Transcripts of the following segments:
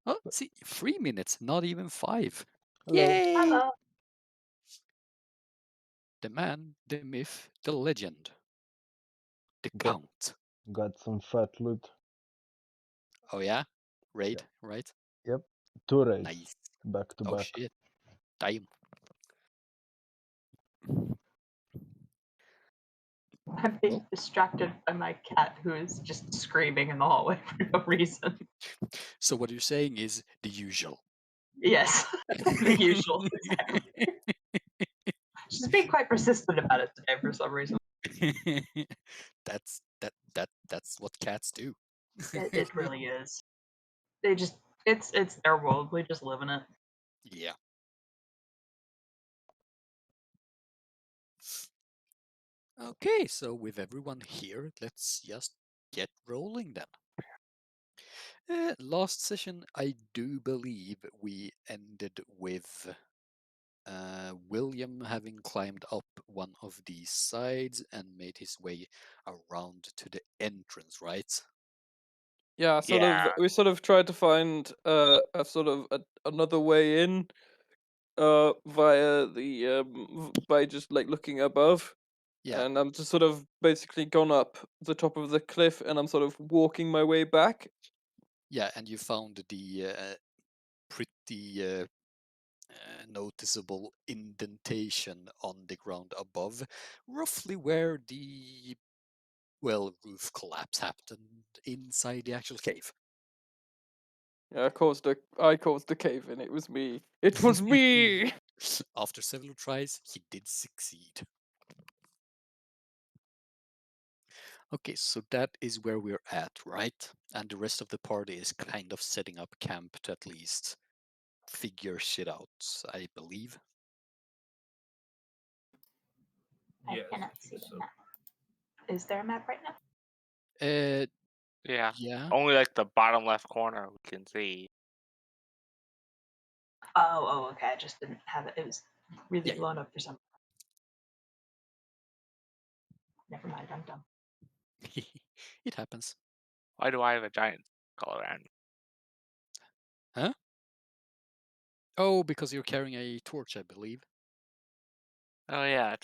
Oh, see, 3 minutes, not even 5. Hello. Yay! Hello. The man, the myth, the legend, the Got count. got some fat loot. Oh yeah? Yeah. Raid, right? Yep. 2 raids Nice. back to Oh back. shit. Damn. I'm Well, being distracted by my cat who is just screaming in the hallway for no reason. so what you're saying is the usual. Yes, the usual, exactly. She's being quite persistent about it today for some reason. That's what cats do. It really is. They just it's their world. We just live in it. Yeah. Okay, so with everyone here, let's just get rolling then. Last session, I do believe we ended with William having climbed up one of these sides and made his way around to the entrance, right? Yeah, Yeah. we sort of tried to find another way in via the by just like looking above. Yeah, And I'm just sort of basically gone up the top of the cliff and I'm sort of walking my way back. yeah, and you found the pretty noticeable indentation on the ground above, roughly where the roof collapse happened inside the actual cave. Yeah, I caused the cave in. It was me. It was me. After several tries, he did succeed. Okay, so that is where we're at, right? And the rest of the party is kind of setting up camp to at least figure shit out, I believe. I Yes, I cannot think see the so. map. Is there a map right now? Uh, Yeah. yeah, Only like the bottom left corner we can see. Oh, okay. I just didn't have it. It was really yeah. blown up for some. Never mind. I'm dumb. It happens. Why do I have a giant skull around me? Huh? Oh, because you're carrying a torch, I believe. Oh yeah.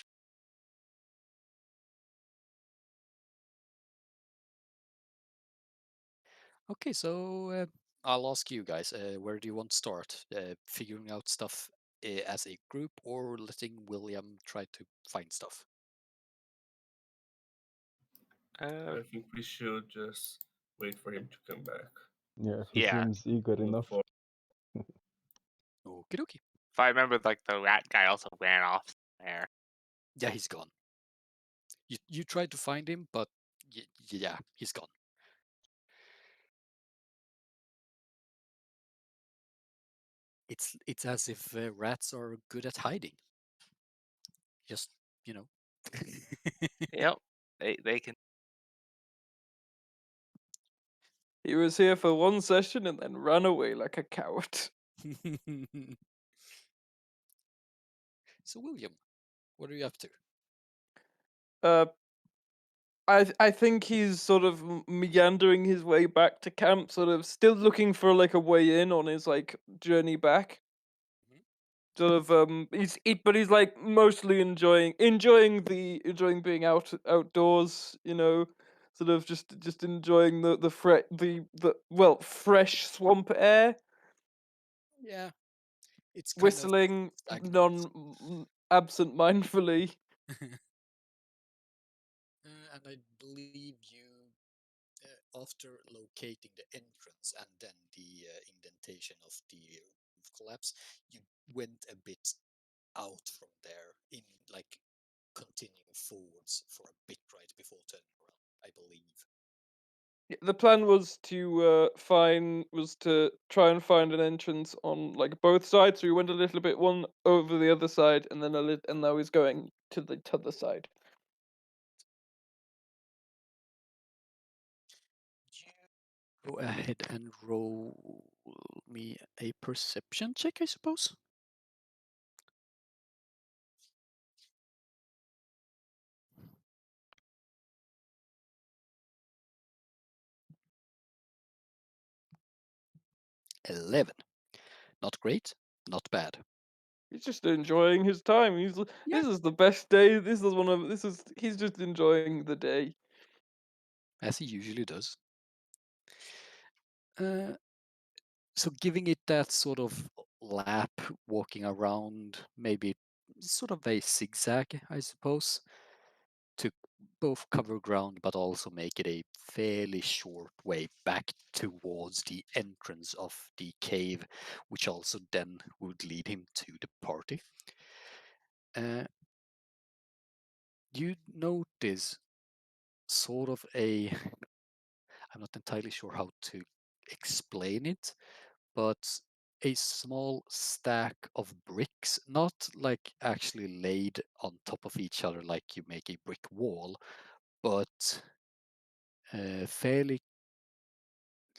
Okay, so I'll ask you guys, where do you want to start? Figuring out stuff as a group or letting William try to find stuff? Uh, I think we should just wait for him to come back. Yeah, he yeah. seems eager Look enough. for Okie dokie. If I remember, like the rat guy also ran off there. Yeah, he's gone. You tried to find him, but yeah, he's gone. It's as if rats are good at hiding. Just you know. Yep. They can. He was here for one session and then ran away like a coward. So William, what are you up to? Uh, I think he's sort of meandering his way back to camp, sort of still looking for like a way in on his like journey back. Mhm. Sort of but he's like mostly enjoying being outdoors, you know, sort of just enjoying the fresh swamp air, Yeah, it's kind of whistling stagnant. absent mindfully. And I believe you, after locating the entrance and then the indentation of the roof collapse, you went a bit out from there in like continuing forwards for a bit right before turning around, I believe. The plan was to try and find an entrance on like both sides. So we went a little bit one over the other side, and then and now he's going to the other side. You go ahead and roll me a perception check, I suppose. 11. Not great, not bad. He's just enjoying his time. This is the best day. He's just enjoying the day. As he usually does. So giving it that sort of lap, walking around, maybe sort of a zigzag, I suppose, to both cover ground but also make it a fairly short way back towards the entrance of the cave, which also then would lead him to the party. You notice sort of I'm not entirely sure how to explain it, but a small stack of bricks, not like actually laid on top of each other like you make a brick wall, but fairly,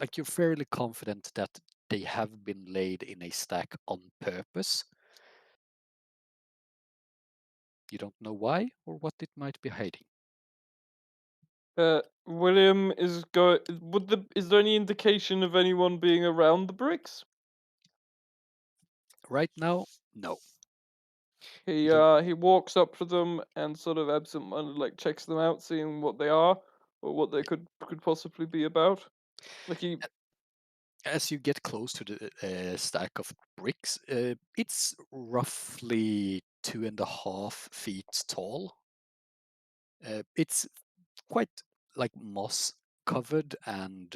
like you're fairly confident that they have been laid in a stack on purpose. You don't know why or what it might be hiding. William is go. Is there any indication of anyone being around the bricks? Right now, no. He You don't. he walks up to them and sort of absent-minded like checks them out, seeing what they are or what they could possibly be about. Like he As you get close to the stack of bricks, it's roughly 2.5 feet tall. It's quite like moss covered, and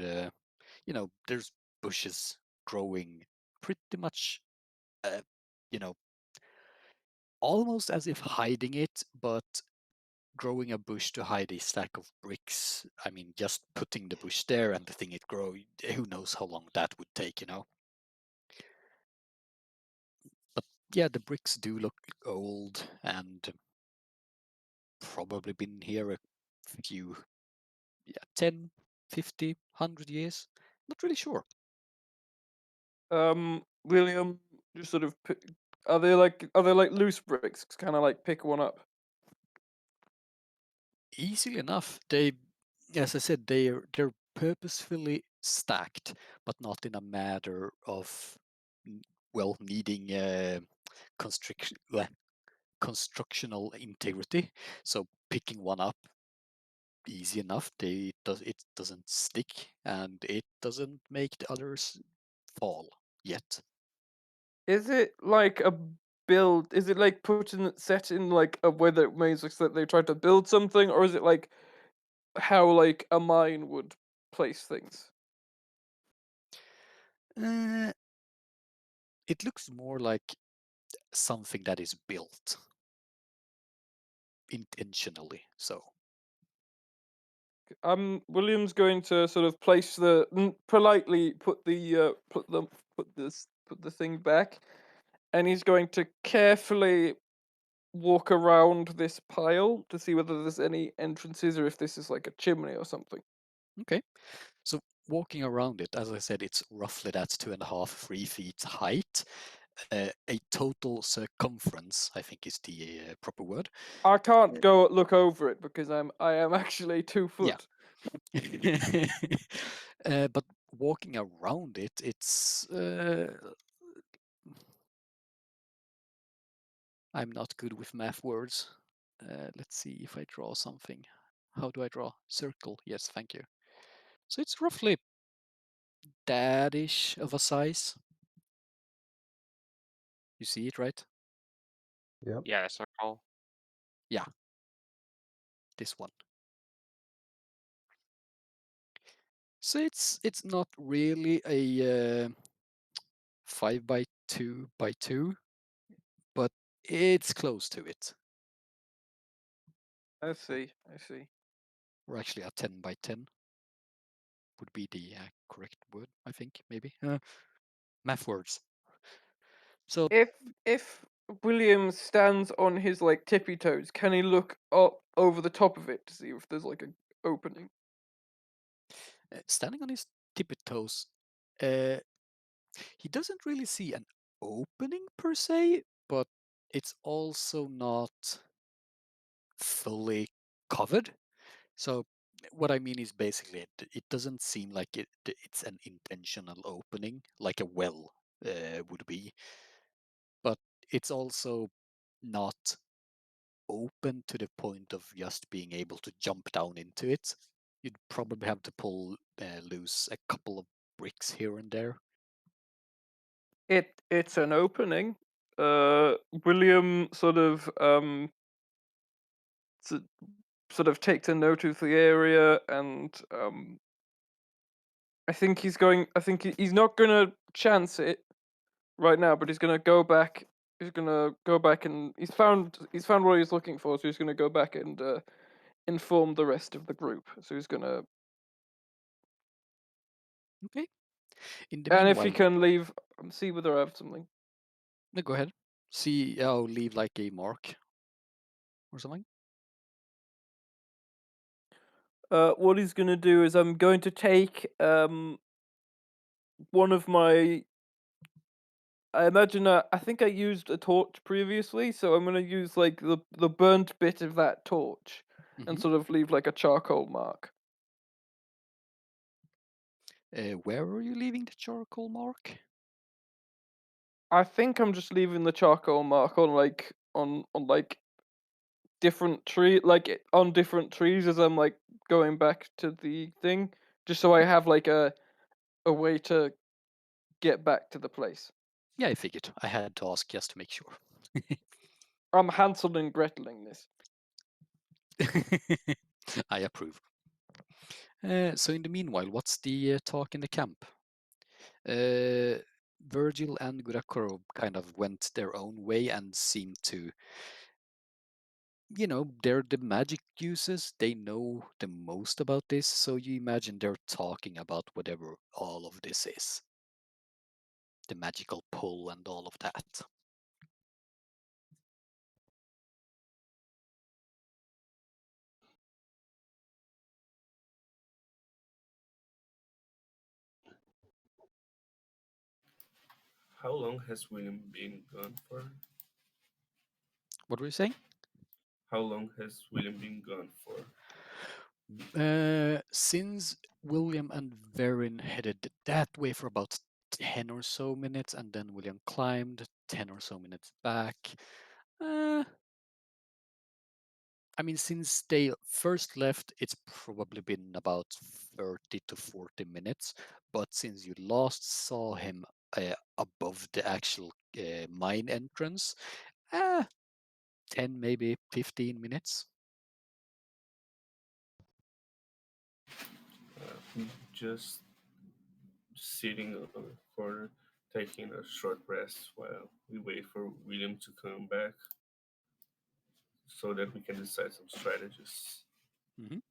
there's bushes growing pretty much, uh, you know, almost as if hiding it, but growing a bush to hide a stack of bricks. I mean, just putting the bush there and letting it grow, who knows how long that would take. But yeah, the bricks do look old and probably been here a few, yeah, 10, 50, 100 years. Not really sure. William just sort of are they like loose bricks? Kind of like pick one up. Easily enough. They, as I said, they're purposefully stacked, but not in a matter of needing constructional integrity. So picking one up, easy enough. It doesn't stick and it doesn't make the others fall yet. Is it like a build? Is it like set in like a way that means like that they tried to build something, or is it like how like a mine would place things? Uh, it looks more like something that is built intentionally. So William's going to sort of place politely put the thing back, and he's going to carefully walk around this pile to see whether there's any entrances or if this is like a chimney or something. okay. So walking around it, as I said, it's roughly that 2.5, 3 feet height. A total circumference, I think, is the proper word. I can't go look over it because I am actually 2 foot. Yeah. But walking around it, it's. I'm not good with math words. Let's see if I draw something. How do I draw? Circle. Yes, thank you. So it's roughly that-ish of a size. You see it, right? Yep. Yeah, circle. Yeah. This one. So it's not really a 5 by 2 by 2, but it's close to it. I see. I see. Or actually a 10 by 10 would be the correct word, I think, maybe. Math words. So If William stands on his like tippy toes, can he look up over the top of it to see if there's like an opening? standing on his tippy toes, uh, he doesn't really see an opening per se, but it's also not fully covered. So what I mean is basically it doesn't seem like it's an intentional opening like a well would be, but it's also not open to the point of just being able to jump down into it. You'd probably have to pull loose a couple of bricks here and there. It's an opening. William sort of takes a note of the area, and I think he's going. I think he's not gonna chance it right now, but he's gonna go back. He's gonna go back, and he's found what he's looking for. So he's gonna go back and inform the rest of the group. So he's gonna, Okay. In the and if he meanwhile, can leave, see whether I have something. no, go ahead. See, oh, leave like a mark or something. What he's gonna do is I'm going to take one of my. I imagine I think I used a torch previously, so I'm gonna use like the burnt bit of that torch and Mhm. sort of leave like a charcoal mark. Where are you leaving the charcoal mark? I think I'm just leaving the charcoal mark on like on like different on different trees as I'm like going back to the thing, just so I have like a way to get back to the place. Yeah, I figured. I had to ask just to make sure. I'm Hansel and Greteling this. I approve. So in the meanwhile, what's the talk in the camp? Virgil and Gurakoro kind of went their own way and seemed to, they're the magic users. They know the most about this, so you imagine they're talking about whatever all of this is. The magical pull and all of that. How long has William been gone for? What were you saying? How long has William been gone for? Since William and Verin headed that way for about 10 or so minutes, and then William climbed 10 or so minutes back. I mean, since they first left, it's probably been about 30 to 40 minutes. But since you last saw him above the actual mine entrance, 10, maybe 15 minutes. Just sitting on the corner, taking a short rest while we wait for William to come back so that we can decide some strategies. Mhm.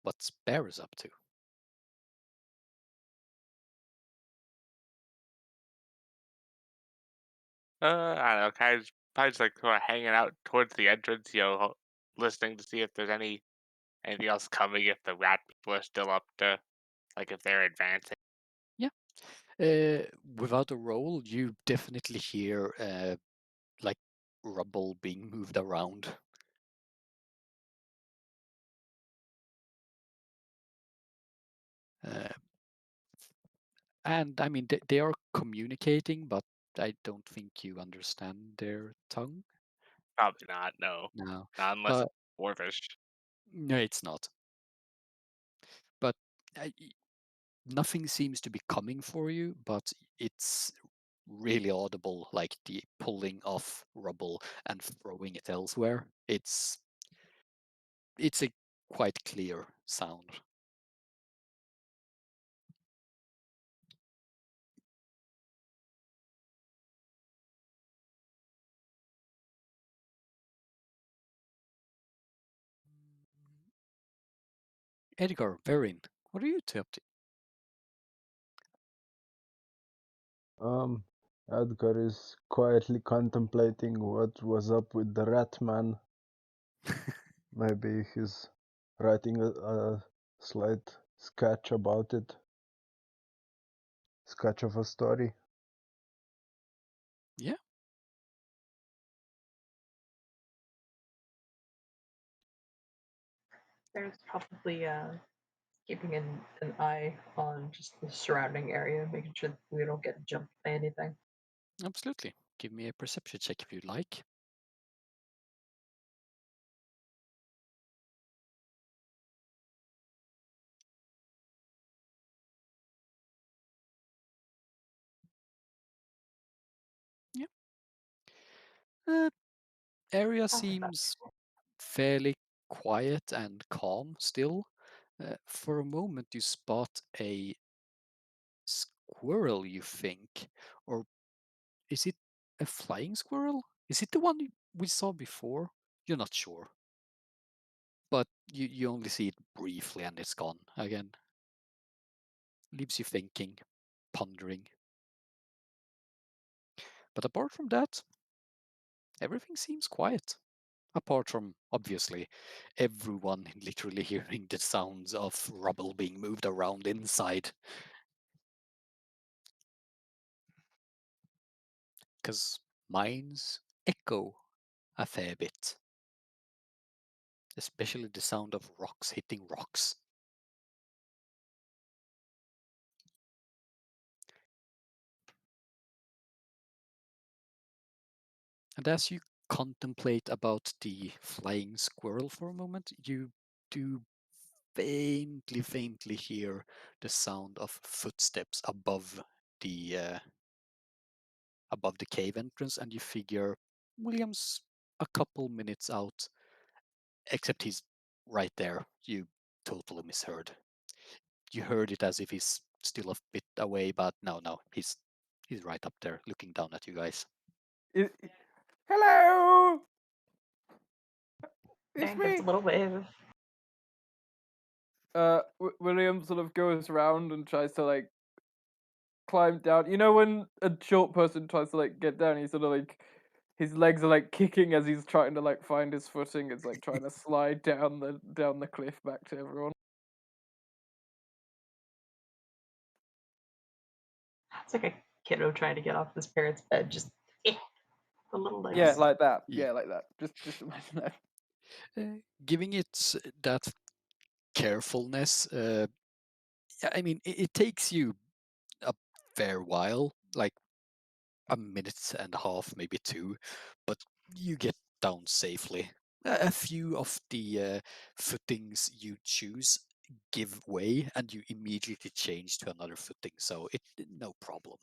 What's Barris up to? I don't know, probably just like sort of hanging out towards the entrance, listening to see if there's anything else coming, if the rat people are still up to, like if they're advancing. Yeah. Without a roll, you definitely hear like rubble being moved around. And I mean, they are communicating, but I don't think you understand their tongue. Probably not, no. No, Not unless but it's Dwarvish. no, it's not. But nothing seems to be coming for you, but it's really audible, like the pulling off rubble and throwing it elsewhere. It's a quite clear sound. Edgar, Verin, what are you two up to? Edgar is quietly contemplating what was up with the rat man. Maybe he's writing a slight sketch about it. Sketch of a story. There's probably keeping an eye on just the surrounding area, making sure that we don't get jumped by anything. Absolutely. Give me a perception check if you'd like. Yeah. Area Sounds like that. seems fairly quiet and calm still. For a moment, you spot a squirrel, you think, or is it a flying squirrel? Is it the one we saw before? You're not sure, but you only see it briefly and it's gone again. Leaves you thinking, pondering. But apart from that, everything seems quiet. Apart from, obviously, everyone literally hearing the sounds of rubble being moved around inside. Because mines echo a fair bit, especially the sound of rocks hitting rocks. And as you contemplate about the flying squirrel for a moment, you do faintly hear the sound of footsteps above the cave entrance, and you figure William's a couple minutes out, except he's right there. You totally misheard. You heard it as if he's still a bit away, but no, he's right up there, looking down at you guys. Hello! It's And gives me! a little wave. William sort of goes around and tries to like climb down. You know when a short person tries to like get down, he sort of like his legs are like kicking as he's trying to like find his footing. It's like trying to slide down the cliff back to everyone. It's like a kiddo trying to get off his parents' bed. Just the little legs. Yeah, like that. Yeah. Yeah, like that. Just imagine that. Giving it that carefulness, I mean, it takes you a fair while, like a minute and a half, maybe two, but you get down safely. A few of the footings you choose give way, and you immediately change to another footing, so no problem.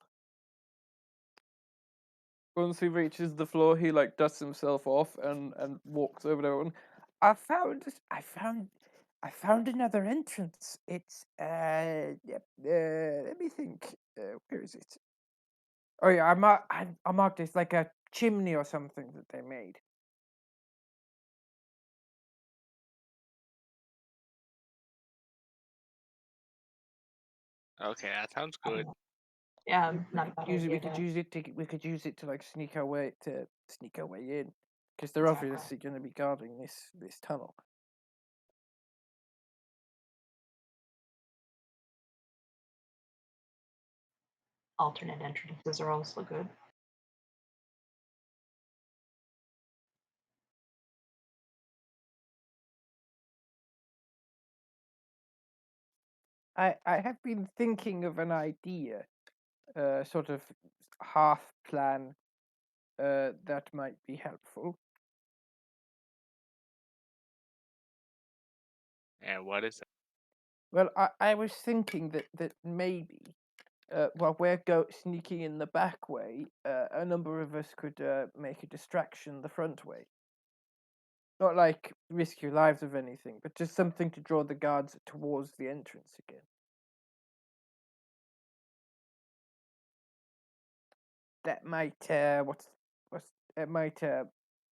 Once he reaches the floor, he like dusts himself off and walks over to everyone. I found another entrance. It's yep, let me think. Where is it? Oh yeah, I marked it. It's like a chimney or something that they made. Okay, that sounds good. Yeah, not a bad We idea. could use it to like sneak our way in, because they're Exactly. obviously going to be guarding this tunnel. Alternate entrances are also good. I have been thinking of an idea, sort of half plan, that might be helpful. And what is it? Well, I was thinking that maybe, while we're sneaking in the back way, a number of us could make a distraction the front way. Not like risk your lives of anything, but just something to draw the guards towards the entrance again. That might it might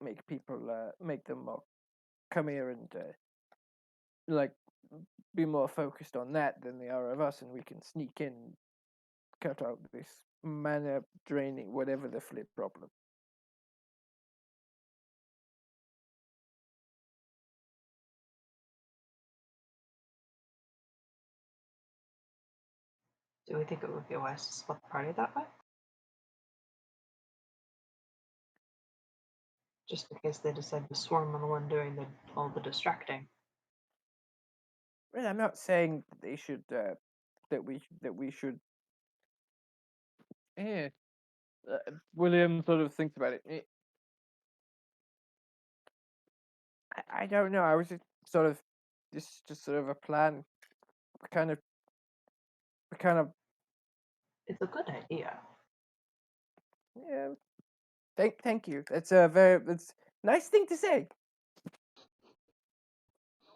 make people make them more come here and like be more focused on that than they are of us, and we can sneak in, cut out this mana draining whatever the flip problem. Do we think it would be wise to split the party that way? Just in case they decide to swarm on the one doing all the distracting. Well, I'm not saying they should that we should. Yeah. William sort of thinks about it. I don't know. I was just sort of just sort of a plan. We kind of we kind of It's a good idea. yeah. Thank you. It's it's nice thing to say.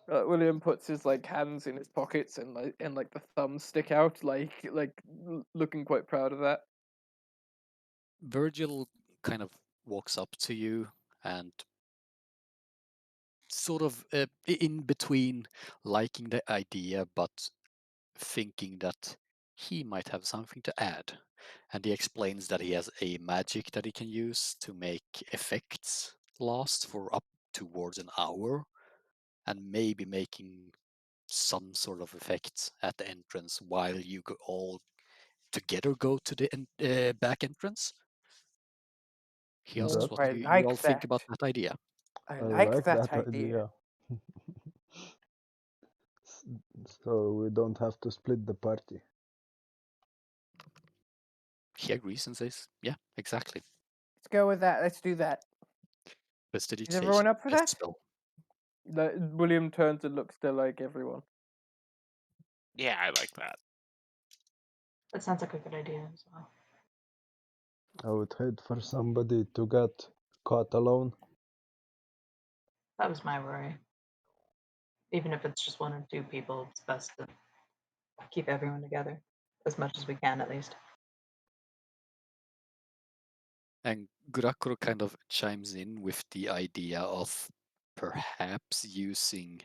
William puts his like hands in his pockets and like the thumbs stick out looking quite proud of that. Virgil kind of walks up to you and sort of in between liking the idea but thinking that he might have something to add. And he explains that he has a magic that he can use to make effects last for up towards an hour, and maybe making some sort of effects at the entrance while you all together go to the back entrance. He asks That what I you all like think that. about that idea. I I like like that that idea. idea. S- So we don't have to split the party. He agrees and says, "Yeah, exactly." Let's go with that. Let's do that. Is everyone Prestidigitation, up for best that? spell. William turns and looks to like everyone. Yeah, I like that. That sounds like a good idea as well. I would hate for somebody to get caught alone. That was my worry. Even if it's just one or two people, it's best to keep everyone together as much as we can, at least. And Gurakuro kind of chimes in with the idea of perhaps using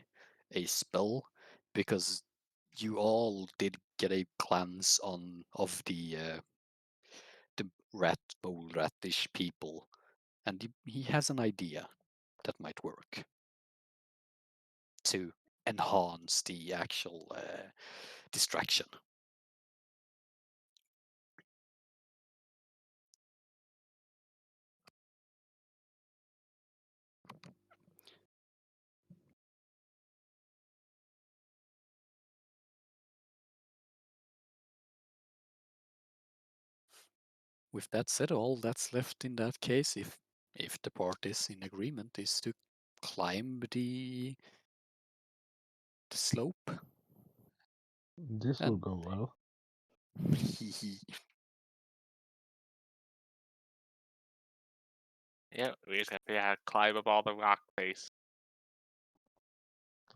a spell, because you all did get a glance on of the rat mole ratish people, and he has an idea that might work to enhance the actual distraction. With that said, all that's left in that case, if the parties in agreement, is to climb the slope. This will And go well. Yeah, we just have to climb up all the rock face.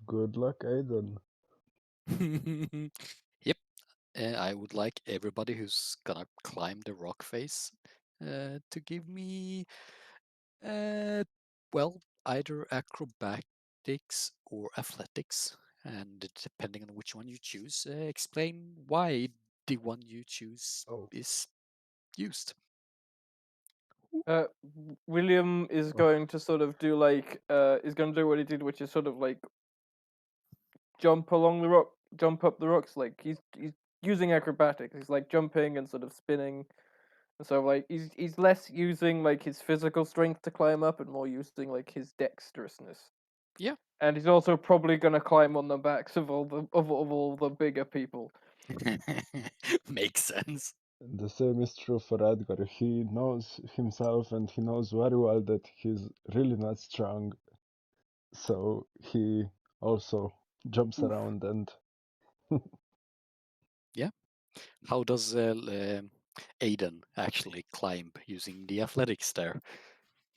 Good luck, Aiden. Yep, I would like everybody who's gonna climb the rock face to give me, uh, well, either acrobatics or athletics, and depending on which one you choose, explain why the one you choose Oh, is used. William is Oh. going to sort of do is going to do what he did, which is sort of like jump along the rock, jump up the rocks. Like he's using acrobatics. He's like jumping and sort of spinning. And so like he's less using like his physical strength to climb up and more using like his dexterousness. Yeah. And he's also probably going to climb on the backs of all the bigger people. Makes sense. the same is true for Edgar. He knows himself and he knows very well that he's really not strong. So he also jumps Oof. around and Yeah. How does Aiden actually climb using the athletics there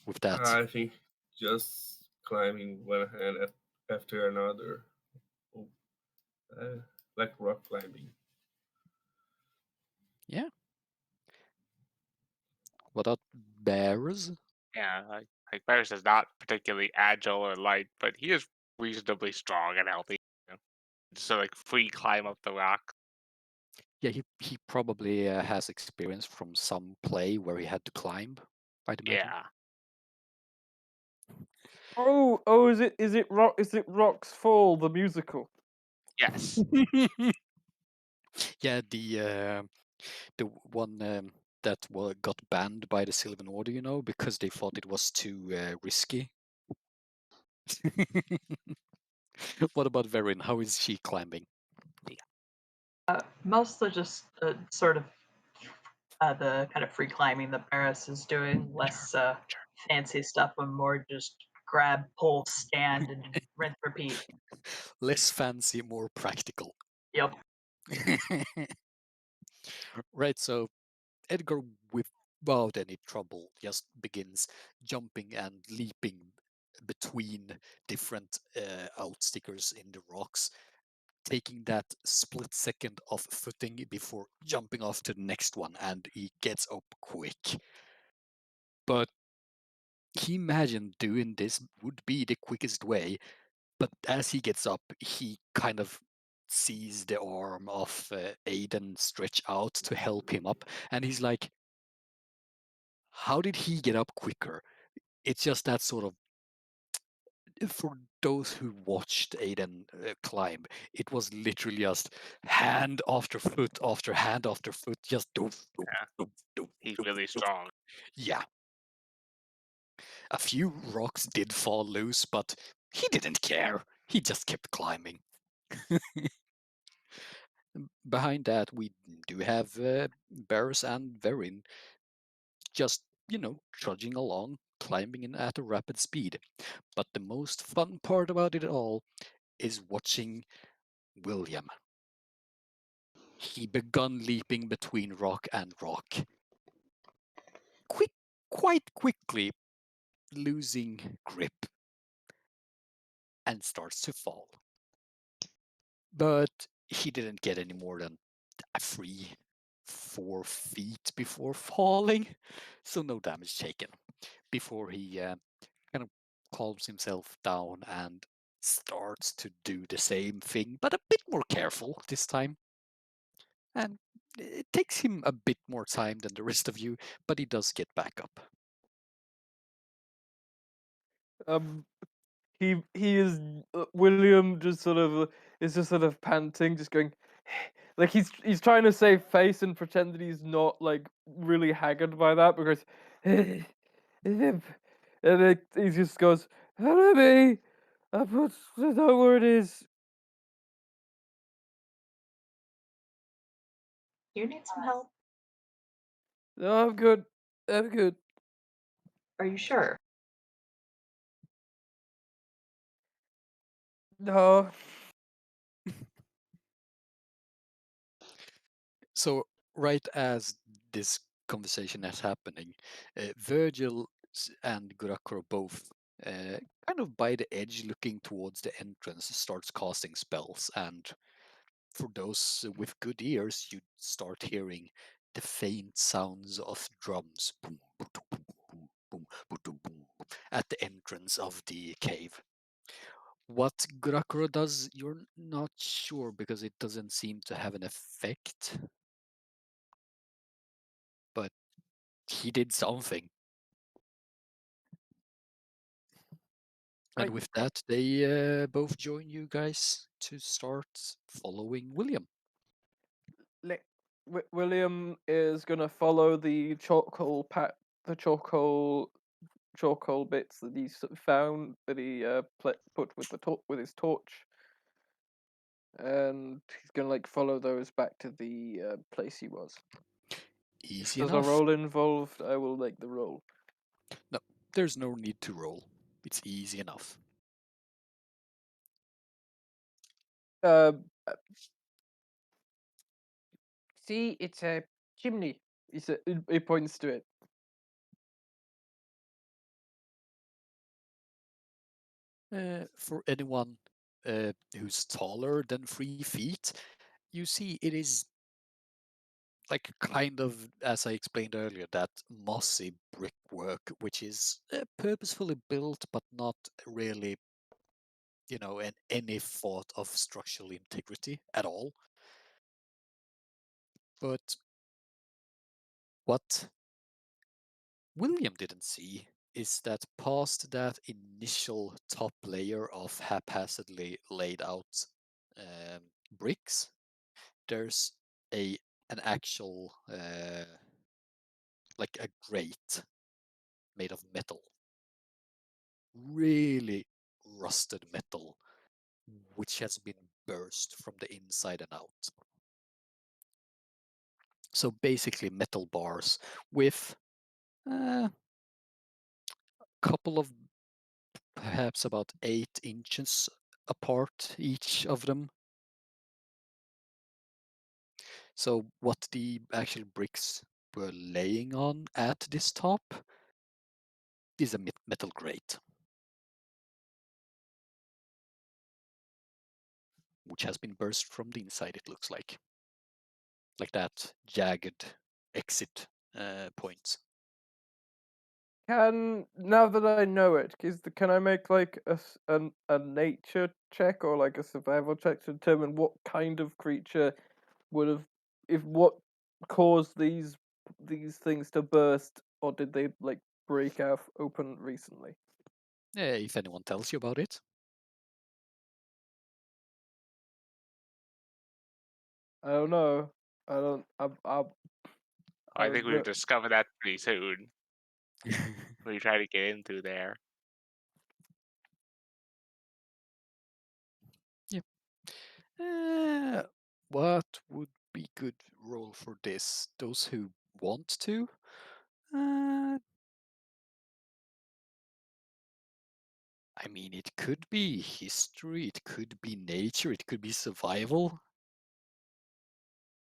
with that? I think just climbing one hand after another, oh, uh, like rock climbing. Yeah. What about bears? Yeah, like Bears is not particularly agile or light, but he is reasonably strong and healthy. So like free climb up the rock. Yeah, he probably has experience from some play where he had to climb, I'd imagine. Yeah. Oh, is it Rocks Fall the musical? Yes. Yeah, the one that got banned by the Sylvan Order, because they thought it was too risky. What about Verin? How is she climbing? Mostly just sort of the kind of free climbing that Barris is doing, less fancy stuff, and more just grab, pull, stand, and rinse, repeat. Less fancy, more practical. Yep. Right, so Edgar, without any trouble, just begins jumping and leaping between different outstickers in the rocks, taking that split second of footing before jumping off to the next one, and he gets up quick. But he imagined doing this would be the quickest way, but as he gets up, he kind of sees the arm of Aiden stretch out to help him up, and he's like, how did he get up quicker? It's just that sort of, for those who watched Aiden climb, it was literally just hand after hand after foot, just doof, doof, Yeah, doof, doof, he's doof, really doof. strong. Yeah, a few rocks did fall loose, but he didn't care. He just kept climbing. Behind that, we do have Barris and Verin just, trudging along, climbing in at a rapid speed. But the most fun part about it all is watching William. He begun leaping between rock and rock, quite quickly losing grip and starts to fall. But he didn't get any more than 4 feet before falling, so no damage taken. Before he kind of calms himself down and starts to do the same thing, but a bit more careful this time. And it takes him a bit more time than the rest of you, but he does get back up. Um, he is William just sort of is just sort of panting, just going like he's trying to save face and pretend that he's not like really haggard by that because and he just goes, "Hello me, I put know where it is." Do you need some help? No, I'm good. I'm good. Are you sure? No. So, right as this conversation is happening, Virgil and Gurakro both kind of by the edge looking towards the entrance starts casting spells, and for those with good ears, you start hearing the faint sounds of drums boom, boom, boom, boom, boom, boom, boom, at the entrance of the cave. What Gurakuro does, you're not sure because it doesn't seem to have an effect, but he did something. And I with that, they both join you guys to start following William. William is gonna follow the the charcoal bits that he found that he put with with his torch, and he's gonna like follow those back to the place he was. If Easy there's a enough. roll involved, I will make the roll. No, there's no need to roll. It's easy enough. Uh, See, it's a chimney. He points to it. For anyone who's taller than 3 feet, you see it is like kind of, as I explained earlier, that mossy brickwork, which is purposefully built but not really, in any thought of structural integrity at all. But what William didn't see is that past that initial top layer of haphazardly laid out bricks, there's an actual like a grate made of metal, really rusted metal, which has been burst from the inside and out. So basically metal bars with a couple of, perhaps about 8 inches apart, each of them. So what the actual bricks were laying on at this top is a metal grate, which has been burst from the inside, it looks like that jagged exit point. Now that I know it, can I make like a nature check or like a survival check to determine what kind of creature would have, if what caused these things to burst, or did they like break out open recently? If anyone tells you about it. I don't know. I don't. I I think we've discovered that pretty soon. We try to get in through there. What would be good role for this? Those who want to? Uh, I mean, it could be history, it could be nature, it could be survival.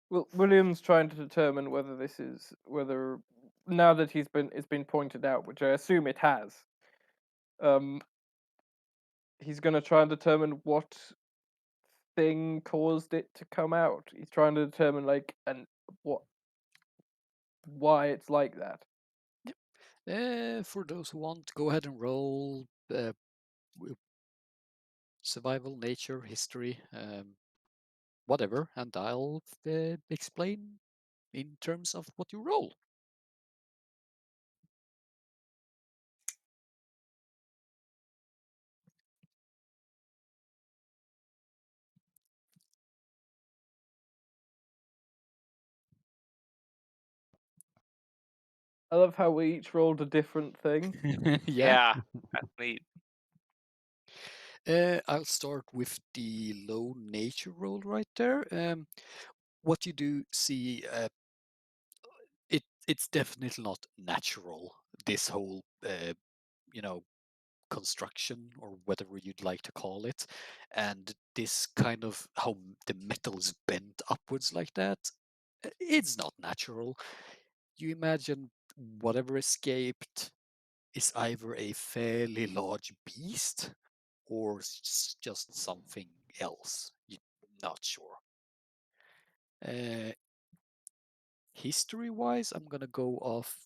Well, William's trying to determine whether this is whether now that it's been pointed out, which I assume it has. Um, he's going to try and determine what thing caused it to come out. He's trying to determine like what why it's like that. For those who want, go ahead and roll survival, nature, history, whatever, and I'll explain in terms of what you roll. I love how we each rolled a different thing. Yeah. That's neat. I'll start with the low nature roll right there. What you do see, it's definitely not natural. This whole, you know, construction or whatever you'd like to call it, and this kind of how the metal is bent upwards like that, it's not natural. You imagine whatever escaped is either a fairly large beast or just something else. You're not sure. Uh, History-wise, I'm gonna go off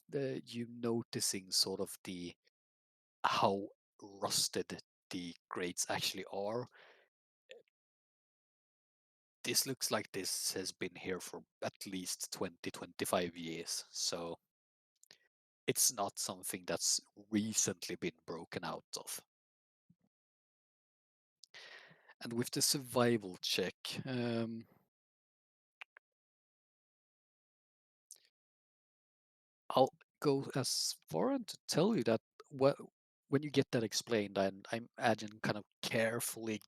you noticing sort of the how rusted the grades actually are. This looks like this has been here for at least 20-25 years, so it's not something that's recently been broken out of. And with the survival check, I'll go as far as to tell you that when you get that explained, and I imagine kind of carefully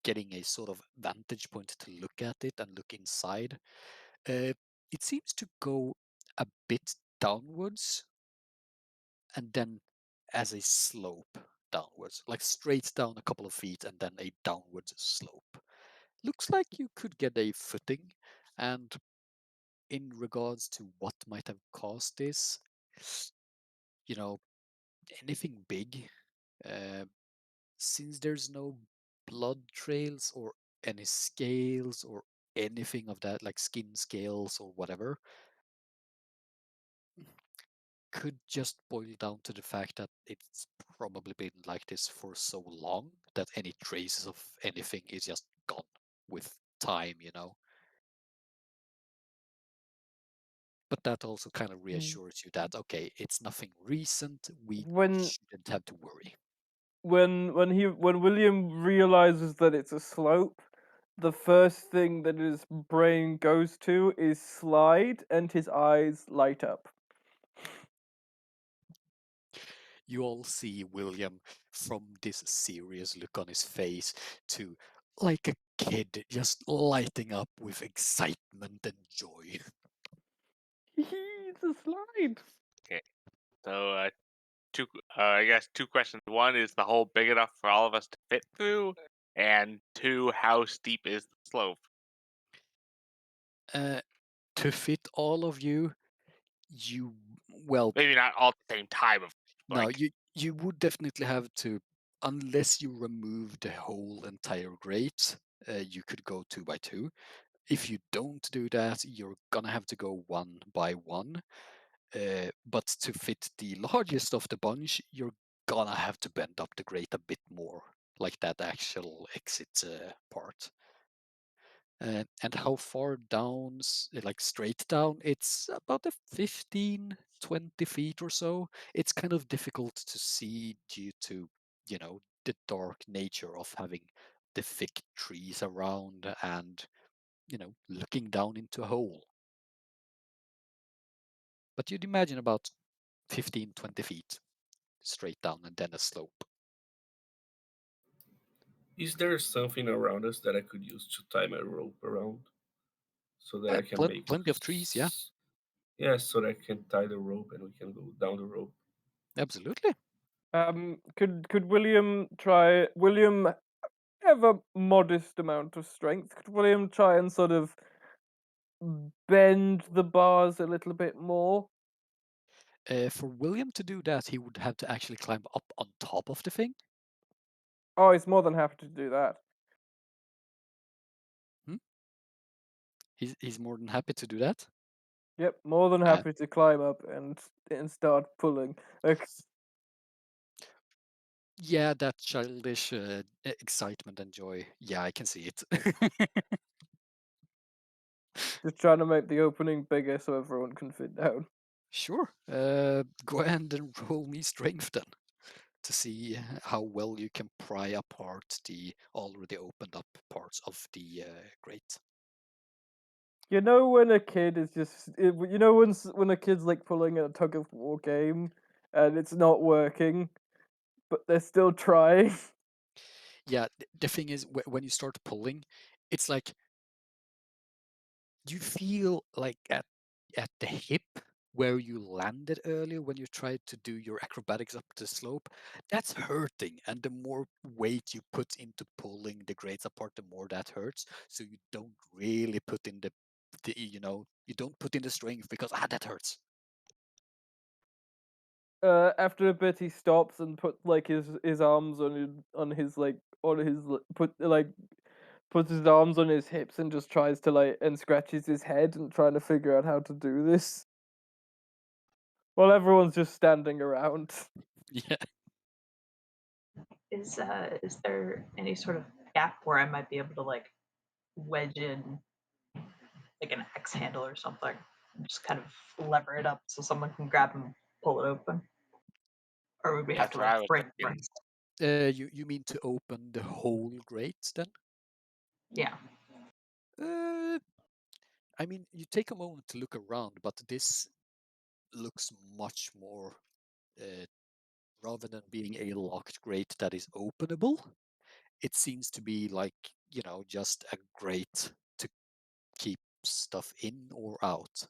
getting a sort of vantage point to look at it and look inside, uh, it seems to go a bit downwards and then as a slope downwards, like straight down a couple of feet and then a downwards slope. Looks like you could get a footing, and in regards to what might have caused this, you know, anything big, uh, since there's no blood trails or any scales or anything of that, like skin scales or whatever, could just boil down to the fact that it's probably been like this for so long that any traces of anything is just gone with time, you know. But that also kind of reassures you that, okay, it's nothing recent, we When shouldn't have to worry. when William realizes that it's a slope, the first thing that his brain goes to is slide, and his eyes light up. You all see William from this serious look on his face to like a kid just lighting up with excitement and joy. It's a slide. Okay. So I guess two questions. One, is the hole big enough for all of us to fit through? And two, how steep is the slope? To fit all of you, well, Maybe not all at the same time, of no, like you would definitely have to, unless you remove the whole entire grate, you could go 2 by 2. If you don't do that, you're gonna have to go 1 by 1. But to fit the largest of the bunch, you're gonna have to bend up the grate a bit more, like that actual exit part. And how far down, like straight down, it's about a 15, 20 feet or so. It's kind of difficult to see due to, the dark nature of having the thick trees around and, looking down into a hole. But you'd imagine about 15, 20 feet straight down and then a slope. Is there something around us that I could use to tie my rope around so that I can make Plenty of trees, yeah, yeah, so that I can tie the rope and we can go down the rope. absolutely. Could William have a modest amount of strength? Could William try and sort of bend the bars a little bit more? For William to do that, he would have to actually climb up on top of the thing. Oh, he's more than happy to do that. He's more than happy to do that. Yep, more than Uh, happy to climb up and start pulling. Like, Yeah, that childish excitement and joy. Yeah, I can see it. just trying to make the opening bigger so everyone can fit down. Sure. Go ahead and roll me strength then to see how well you can pry apart the already opened up parts of the grate. You know when a kid is when a kid's like pulling a tug of war game and it's not working, but they're still trying. Yeah, the thing is, when you start pulling, it's like you feel like at the hip where you landed earlier when you tried to do your acrobatics up the slope, that's hurting. And the more weight you put into pulling the grades apart, the more that hurts. So you don't really put in you don't put in the strength because that hurts. After a bit, he stops and put like his arms puts his arms on his hips and just tries to and scratches his head and trying to figure out how to do this while everyone's just standing around. Yeah. Is there any sort of gap where I might be able to like wedge in like an X handle or something? Just kind of lever it up so someone can grab and pull it open? Or would we have that's to what like I was break thinking. first? You mean to open the whole grate then? Yeah. Uh, I mean, you take a moment to look around, but this looks much more rather than being a locked grate that is openable, it seems to be like, just a grate to keep stuff in or out.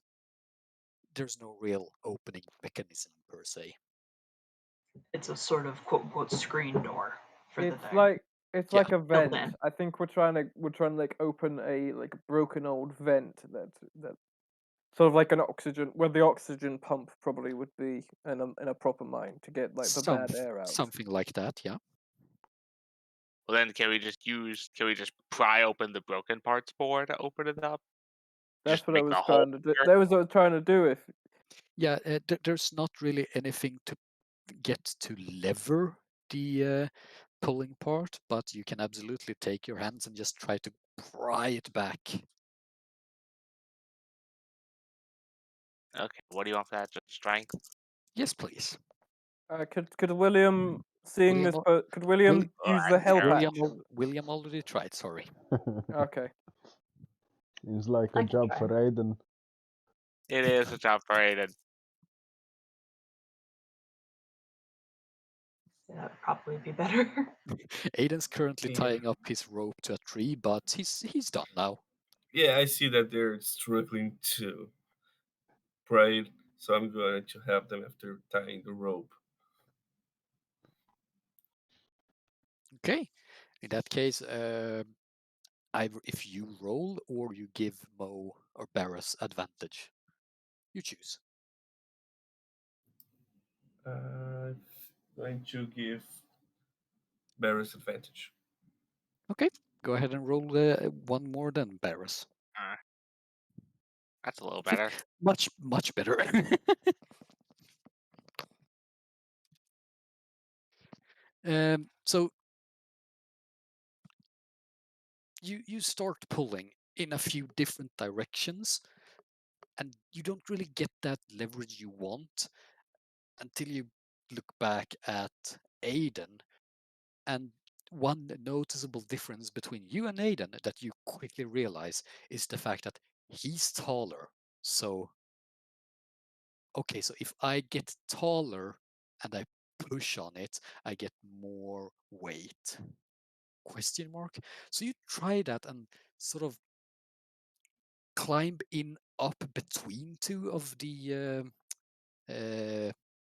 There's no real opening mechanism per se. It's a sort of quote unquote screen door for the It's thing. like it's Yeah. like a Built vent. in. I think we're trying to like open a like broken old vent that sort of like an oxygen where the oxygen pump probably would be in a proper mine to get like the bad air out. Something like that, yeah. Well, then can we just pry open the broken parts board to open it up? That's Just what I make was the hole trying to do. bigger? That was what I was trying to do. If Yeah, there's not really anything to get to lever the pulling part, but you can absolutely take your hands and just try to pry it back. Okay, what do you want for that? Just strength? Yes, please. could William, seeing William, this, al- could Will, William use the help William, action? William already tried. Sorry. Okay. Seems like a I can job try. for Aiden. It is a job for Aiden. That would probably be better. Aiden's currently Yeah. tying up his rope to a tree, but he's done now. Yeah, I see that they're struggling to pray, so I'm going to help them after tying the rope. Okay. In that case, either if you roll or you give Mo or Barris advantage, you choose. I'm going to give Barris advantage. Okay, go ahead and roll one more then, Barris. Uh, that's a little better. Much better. So you start pulling in a few different directions, and you don't really get that leverage you want until you look back at Aiden. And one noticeable difference between you and Aiden that you quickly realize is the fact that he's taller. So, okay, so if I get taller and I push on it, I get more weight. Question mark. So you try that and sort of climb in up between two of the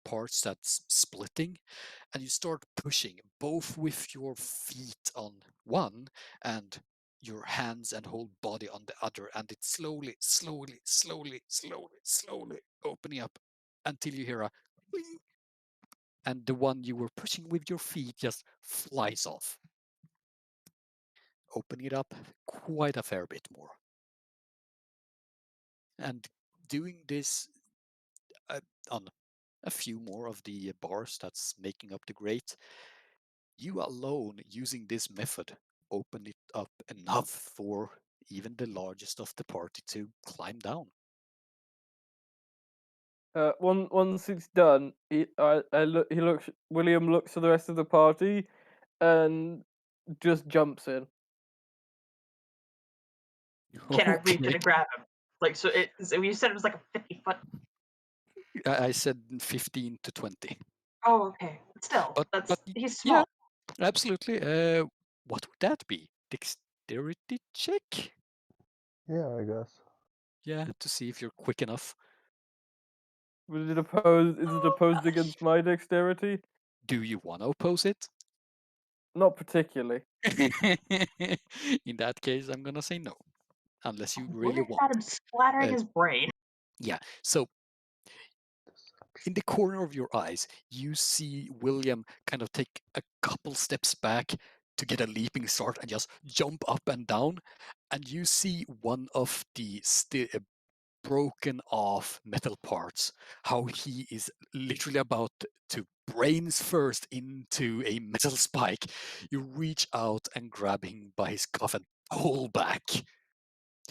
parts that's splitting, and you start pushing both with your feet on one and your hands and whole body on the other, and it's slowly opening up until you hear a cling, and the one you were pushing with your feet just flies off, opening it up quite a fair bit more. And doing this on a few more of the bars that's making up the grate, you alone using this method open it up enough for even the largest of the party to climb down. Once it's done, he looks. William looks to the rest of the party, and just jumps in. Can I reach Okay. in and grab him? Like, so you said it was like a 50-foot. I said 15 to 20. Oh, okay. Still, But he's yeah, small. absolutely. What would that be? Dexterity check? Yeah, I guess. Yeah, to see if you're quick enough. Was it opposed? Is it Oh, opposed gosh. against my dexterity? Do you want to oppose it? Not particularly. In that case, I'm gonna say no, unless you I'm really worried want. about him splattering Uh, his brain. yeah. So in the corner of your eyes, you see William kind of take a couple steps back to get a leaping start and just jump up and down. And you see one of the broken off metal parts, how he is literally about to brains first into a metal spike. You reach out and grab him by his cuff and pull back.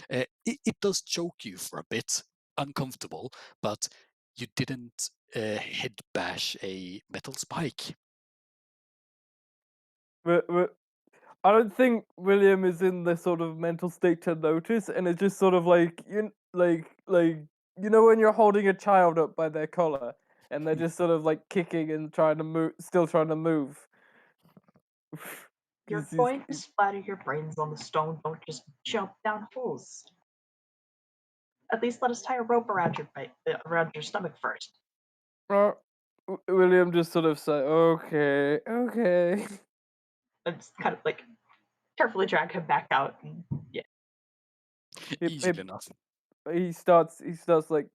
It does choke you for a bit, uncomfortable, but you didn't head bash a metal spike. But I don't think William is in the sort of mental state to notice, and it's just sort of like you know when you're holding a child up by their collar, and they're just sort of like kicking and trying to move, still trying to move. You're 'Cause going to splatter your brains on the stone. Don't just jump down holes. At least let us tie a rope around your stomach first. uh, William just sort of say, "Okay, okay." And just kind of like carefully drag him back out. And yeah, He, he, Easily enough. he starts like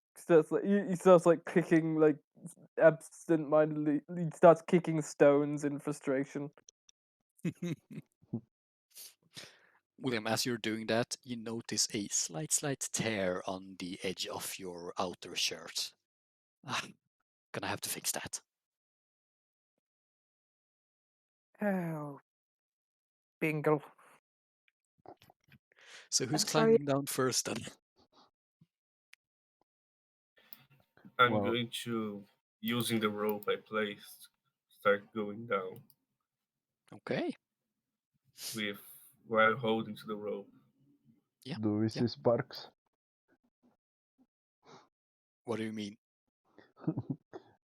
kicking like absent-mindedly. He starts kicking stones in frustration. William, as you're doing that, you notice a slight tear on the edge of your outer shirt. Ah, gonna have to fix that. Oh, Bingle. So who's I'm sorry. climbing down first then? I'm Well, going to, using the rope I placed, start going down Okay. with while holding to the rope. Yeah. do we Yeah. see sparks? What do you mean?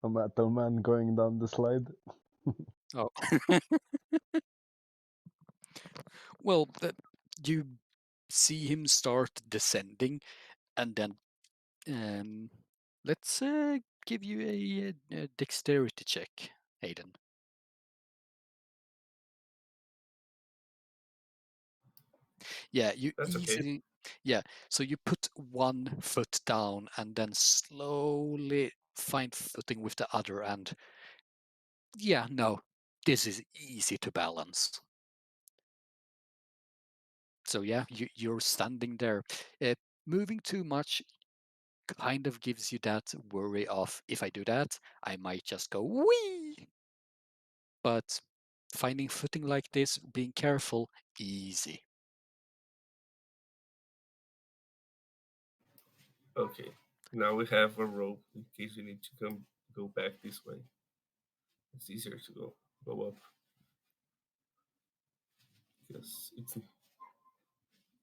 A metal man going down the slide? Oh, well, you see him start descending, and then let's give you a dexterity check, Hayden. Yeah, you That's okay. easily. Yeah, so you put one foot down and then slowly find footing with the other, and yeah, no, this is easy to balance. So yeah, you're standing there. Moving too much kind of gives you that worry of, if I do that, I might just go wee. But finding footing like this, being careful, easy. Okay. Now we have a rope in case we need to go back this way. It's easier to go up because it's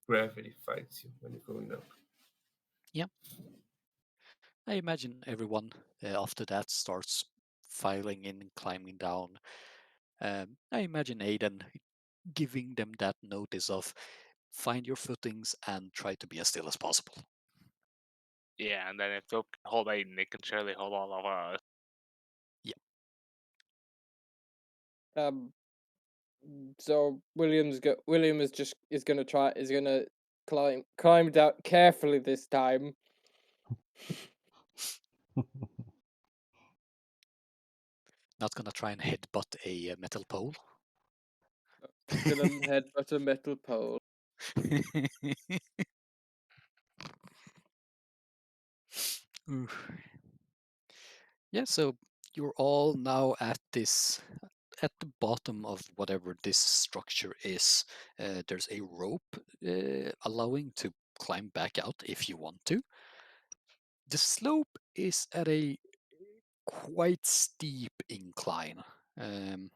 gravity fights you when you're going up. Yeah, I imagine everyone after that starts filing in and climbing down. I imagine Aiden giving them that notice of find your footings and try to be as still as possible. Yeah, and then if they can hold Aiden, they can surely hold all of us. Yeah. Um. So William is gonna climb down carefully this time. Not gonna try and headbutt a metal pole. Gonna headbutt a metal pole. Oof. Yeah, so you're all now at at the bottom of whatever this structure is. There's a rope allowing to climb back out if you want to. The slope is at a quite steep incline. Um,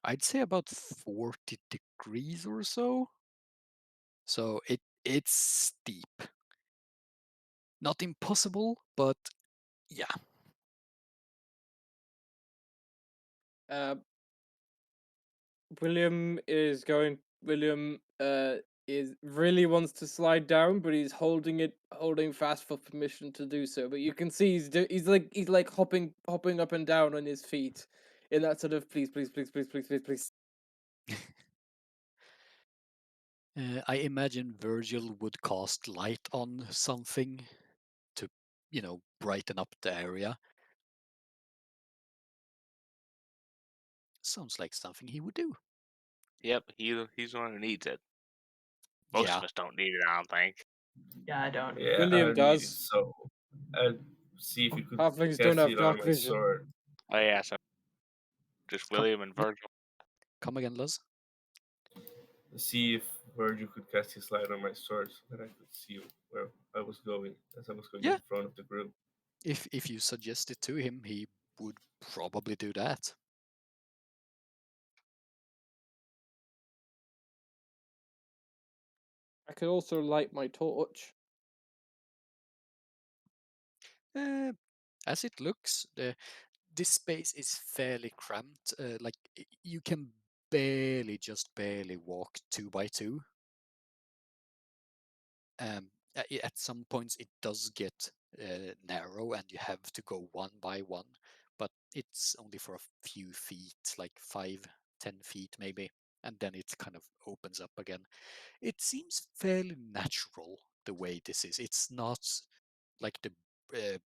I'd say about 40 degrees or so. So it's steep. Not impossible, but yeah. Uh, William is really wants to slide down, but he's holding fast for permission to do so. But you can see he's like hopping up and down on his feet in that sort of please, please, please, please, please, please, please. I imagine Virgil would cast light on something to, brighten up the area. Sounds like something he would do. Yep, he's the one who needs it. Most Yeah. of us don't need it, I don't think. Yeah, I don't. Yeah, I William need it. does. So I'd see if you could Halflings don't cast have it on dark my vision. sword. Oh yeah, so just Come, William and Virgil. come again, Luz. See if Virgil could cast his light on my sword so that I could see where I was going as I was going Yeah. in front of the group. If you suggest it to him, he would probably do that. I could also light my torch. As it looks, this space is fairly cramped. Like you can just barely walk 2 by 2. At some points, it does get narrow, and you have to go 1 by 1. But it's only for a few feet, like 5, 10 feet maybe, and then it kind of opens up again. It seems fairly natural the way this is. It's not like uh,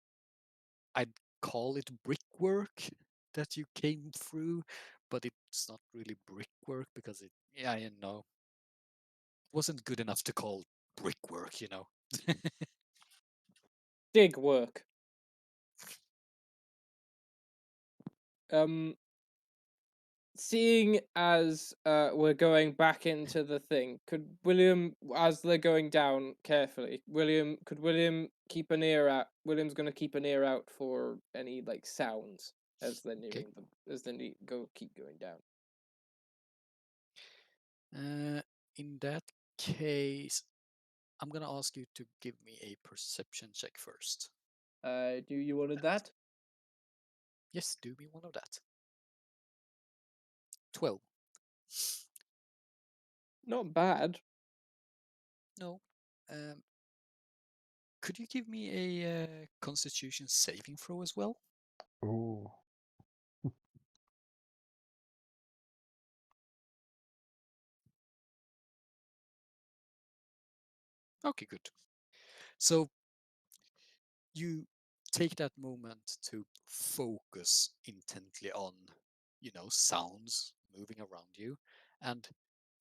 I'd call it brickwork that you came through, but it's not really brickwork because yeah, wasn't good enough to call brickwork. Dig work. Um, Seeing as we're going back into the thing, could William, as they're going down carefully, could William keep an ear out? William's gonna keep an ear out for any like sounds as they're Okay. nearing them, as they keep going down. In that case, I'm gonna ask you to give me a perception check first. Do you wanted that? Yes, do me one of that. 12. Not bad. No. Um, could you give me a Constitution saving throw as well? Oh, Okay, good. So you take that moment to focus intently on, sounds moving around you, and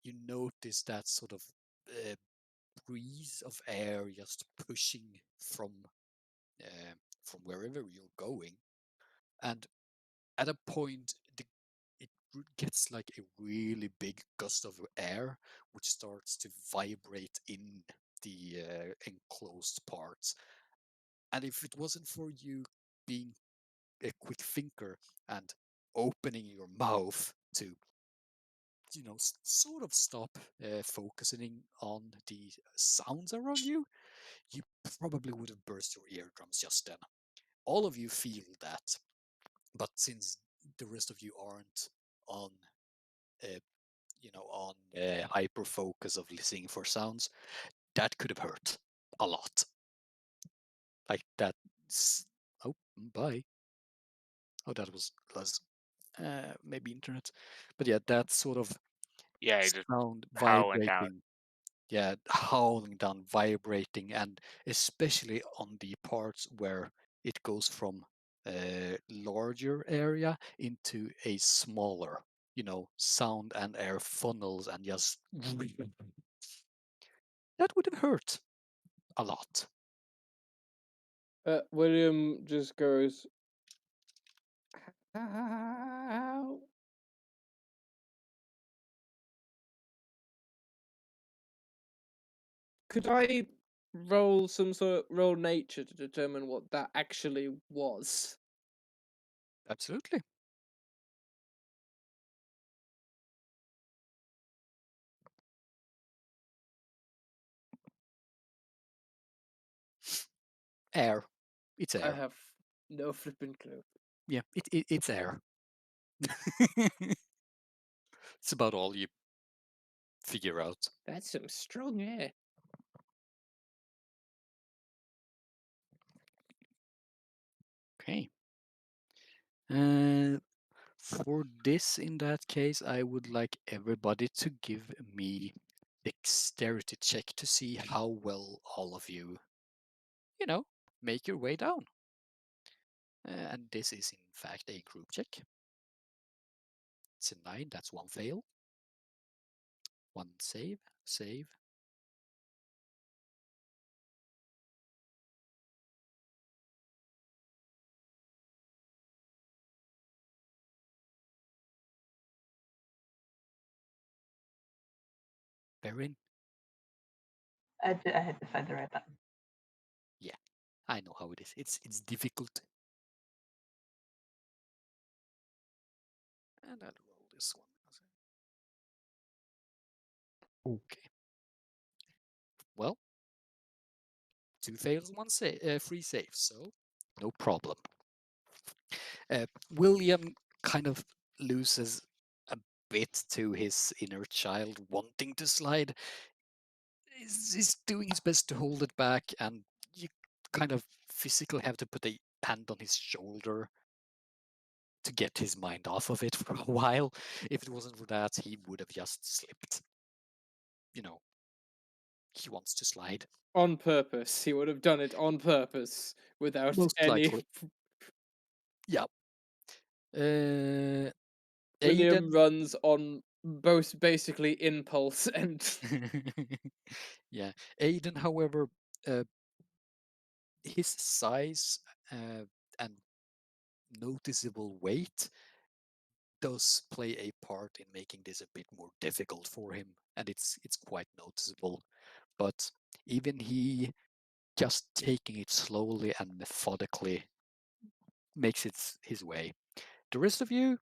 you notice that sort of uh, breeze of air just pushing from wherever you're going, and at a point it gets like a really big gust of air which starts to vibrate in the enclosed parts. And if it wasn't for you being a quick thinker and opening your mouth to sort of stop focusing on the sounds around you, you probably would have burst your eardrums just then. All of you feel that, but since the rest of you aren't on uh, on hyper focus of listening for sounds, that could have hurt a lot. Like that. Oh, bye. Oh, that was maybe internet, but yeah, that sort of Yeah, you just sound howling down. vibrating, yeah, howling down, vibrating, and especially on the parts where it goes from a larger area into a smaller, sound and air funnels, and just that would have hurt a lot. William just goes, "Ow." Could I roll some sort of roll nature to determine what that actually was? Absolutely. Air. It's I air. have no flipping clue. Yeah, it's air. It's about all you figure out. That's some strong air. Okay. For this, in that case, I would like everybody to give me dexterity check to see how well all of you, make your way down. And this is in fact a group check. It's a 9, that's one fail. One save, save. Berin, I had to find the right button. yeah, I know how it is. It's difficult. And I'll roll this one. oh, Okay. Well, 2 fails, one free save, so no problem. William kind of loses a bit to his inner child wanting to slide. He's doing his best to hold it back, and you kind of physically have to put a hand on his shoulder to get his mind off of it for a while. If it wasn't for that, he would have just slipped. He wants to slide. On purpose. He would have done it on purpose without Most any. likely. Yeah. Uh, William Aiden. runs on both basically impulse and Yeah. Aiden, however, uh, his size and noticeable weight does play a part in making this a bit more difficult for him, and it's quite noticeable. But even he, just taking it slowly and methodically, makes it his way. The rest of you,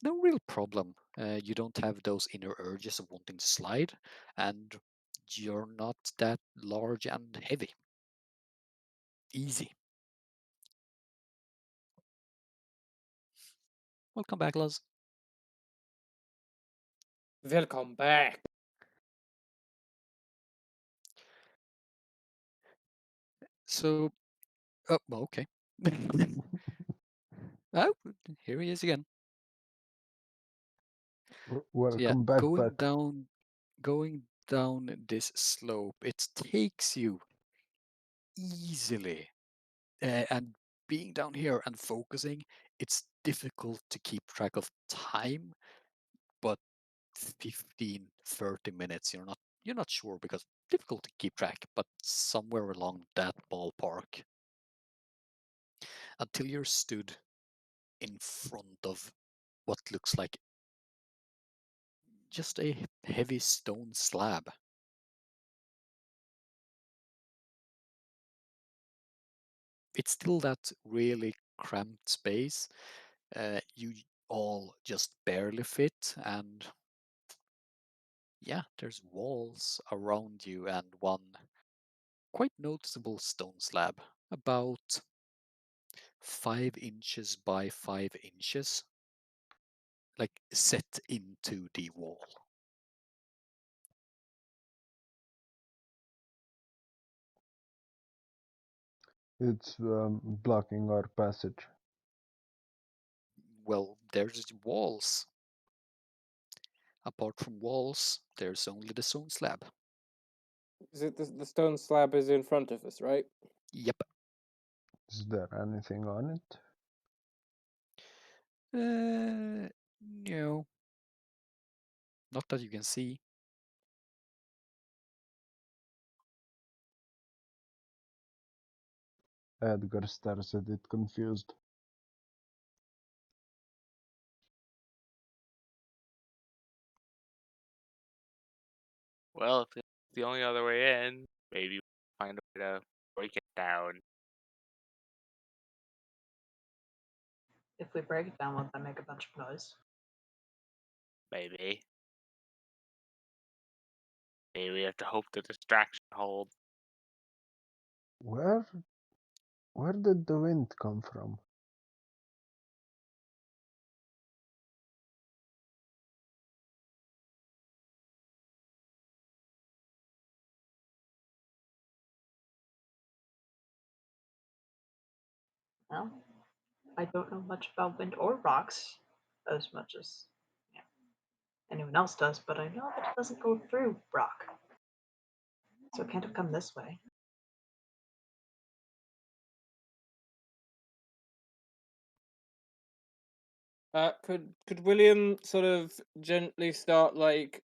no real problem. You don't have those inner urges of wanting to slide, and you're not that large and heavy. Easy. Welcome back, Luz. Welcome back. So, oh, well, okay. Oh, here he is again. So yeah, Welcome back, going down this slope, it takes you easily, and being down here and focusing, it's difficult to keep track of time, but 15, 30 minutes, you're not sure because difficult to keep track, but somewhere along that ballpark until you're stood in front of what looks like just a heavy stone slab. It's still that really cramped space. You all just barely fit, and yeah, there's walls around you and one quite noticeable stone slab, about 5 inches by 5 inches, like set into the wall. It's blocking our passage. Well, there's walls. Apart from walls, there's only the stone slab. Is it the stone slab is in front of us, right? Yep. Is there anything on it? No. Not that you can see. Edgar stares at it confused. Well, if it's the only other way in, maybe we'll find a way to break it down. If we break it down, won't that make a bunch of noise? Maybe. Maybe we have to hope the distraction holds. Where did the wind come from? Well, I don't know much about wind or rocks as much as anyone else does, but I know that it doesn't go through rock. So it can't have come this way. Could William sort of gently start like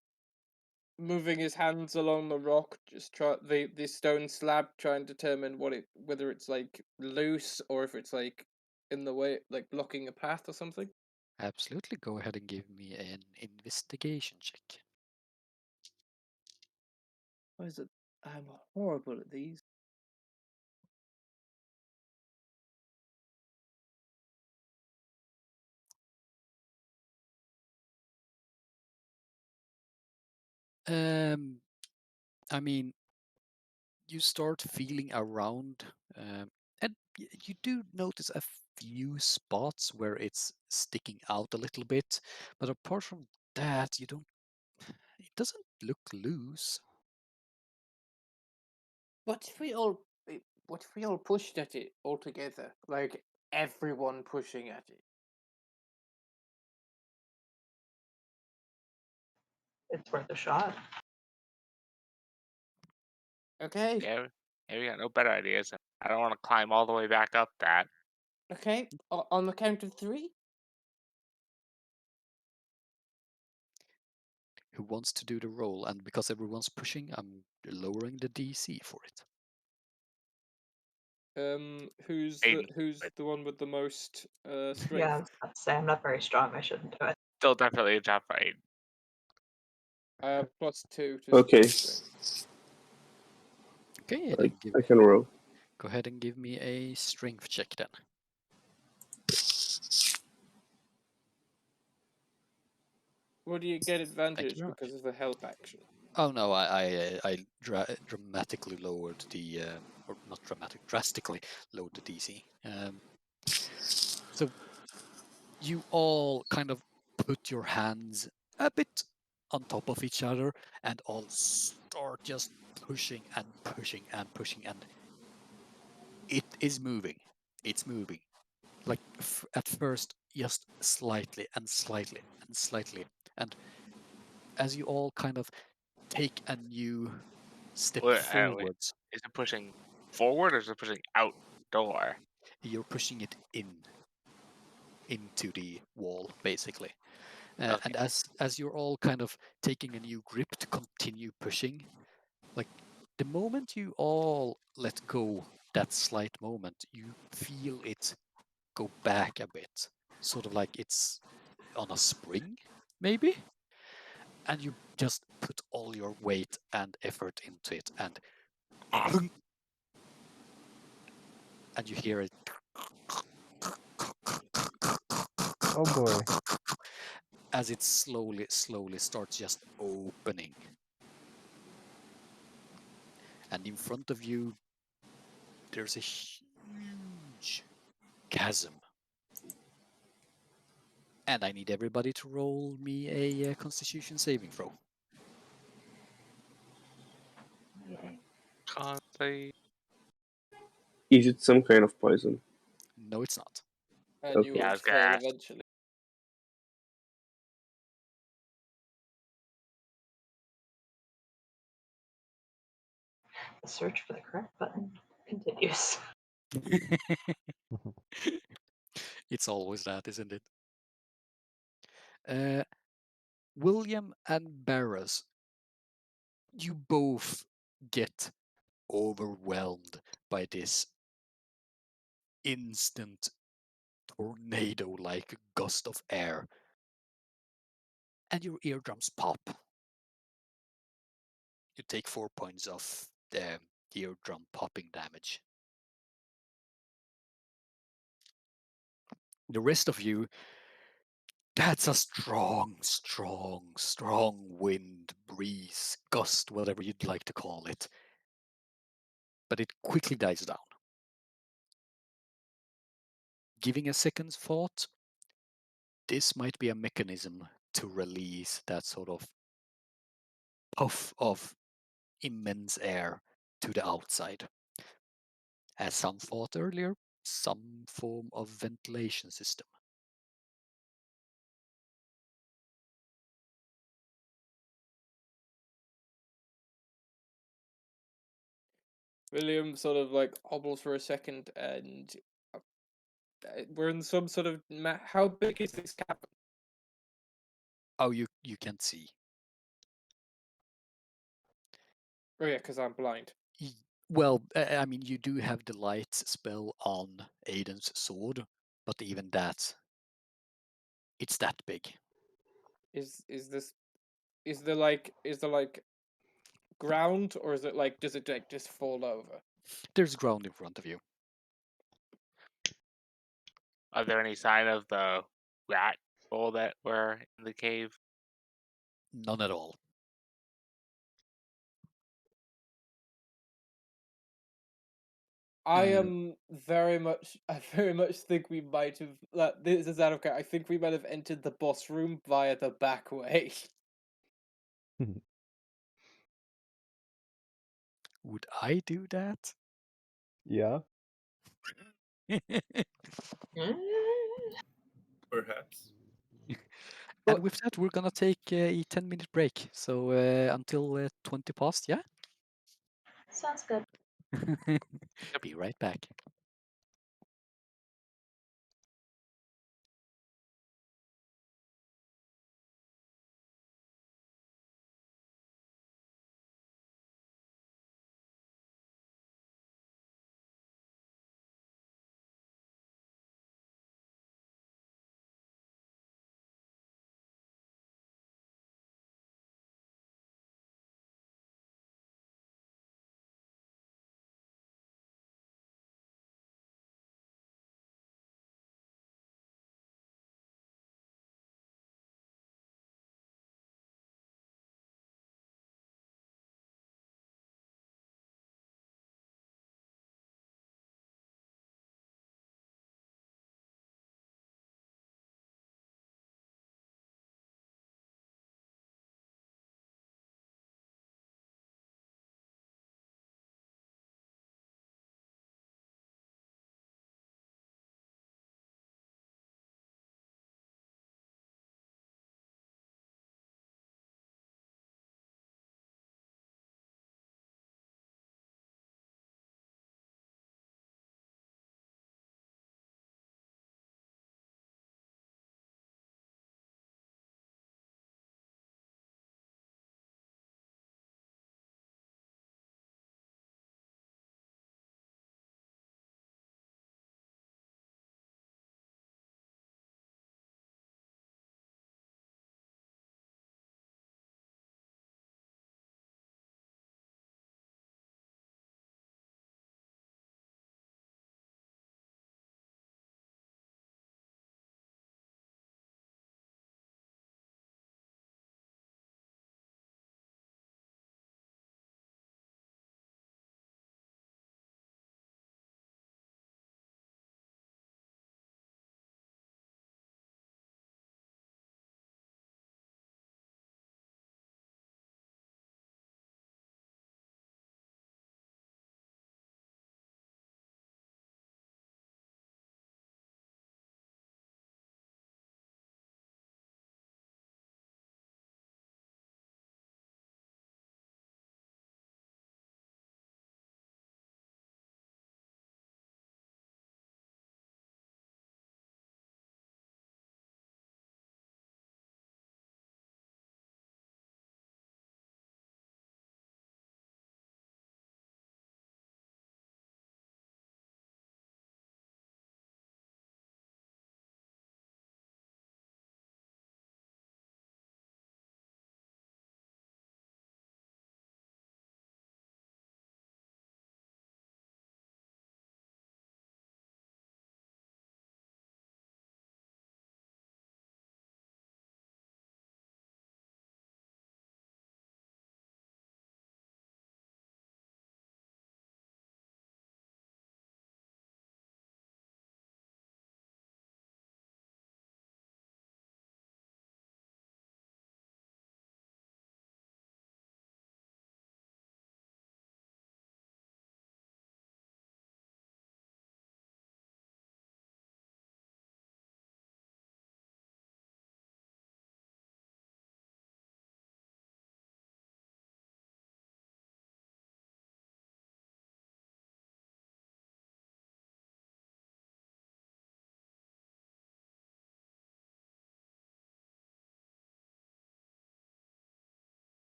moving his hands along the rock, just try the stone slab, try and determine whether it's like loose or if it's like in the way, like blocking a path or something? Absolutely. Go ahead and give me an investigation check. Why is it? I'm horrible at these. I mean, you start feeling around, and you do notice a few spots where it's sticking out a little bit, but apart from that, you don't. It doesn't look loose. What if we all what if we all pushed at it all together? Like everyone pushing at it. It's worth a shot. Okay. Yeah, we got no better ideas. I don't want to climb all the way back up that. Okay. On the count of three? Who wants to do the roll? And because everyone's pushing, I'm lowering the DC for it. Aiden, who's but the one with the most strength? Yeah, I was about to say I'm not very strong. I shouldn't do it. still definitely a tough fight. I have +2 to Okay, strength. Okay, I, then I can roll. go ahead and give me a strength check then. What do you get Thank you advantage very much. because of the help action? Oh no, I dramatically lowered the, or not dramatic, drastically lowered the DC. So you all kind of put your hands a bit on top of each other and all start just pushing and pushing and pushing, and it is moving. It's moving. Like at first, just slightly and slightly and slightly. And as you all kind of take a new step Wait, wait. forwards, Is it pushing forward or is it pushing outdoor? you're pushing it into the wall, basically. Okay. And as you're all kind of taking a new grip to continue pushing, like the moment you all let go, that slight moment, you feel it go back a bit, sort of like it's on a spring, maybe, and you just put all your weight and effort into it, and you hear it Oh boy. as it slowly starts just opening. And in front of you, there's a huge chasm. And I need everybody to roll me a Constitution saving throw. Yay. Can't say. Is it some kind of poison? No, it's not. And you Okay. Yeah, I will was gonna fail ask. eventually. The search for the correct button continues. It's always that, isn't it? William and Barras, you both get overwhelmed by this instant tornado like gust of air, and your eardrums pop. You take 4 points of the eardrum popping damage. The rest of you, that's a strong wind, breeze, gust, whatever you'd like to call it. But it quickly dies down. Giving a second's thought, this might be a mechanism to release that sort of puff of immense air to the outside. As some thought earlier, some form of ventilation system. William sort of like hobbles for a second, and we're in some sort of. How big is this cavern? Oh, you can't see. Oh yeah, because I'm blind. Well, I mean, you do have the light spell on Aiden's sword, but even that, it's that big. Is this is there like ground, or is it like does it like just fall over? There's ground in front of you. Are there any sign of the rat hole that were in the cave? None at all. I Uh, am very much. I very much think we might have. This is out of character. I think we might have entered the boss room via the back way. Would I do that? Yeah. Perhaps. And with that, we're gonna take a 10-minute break. So until 20 past, yeah? Sounds good. Be right back.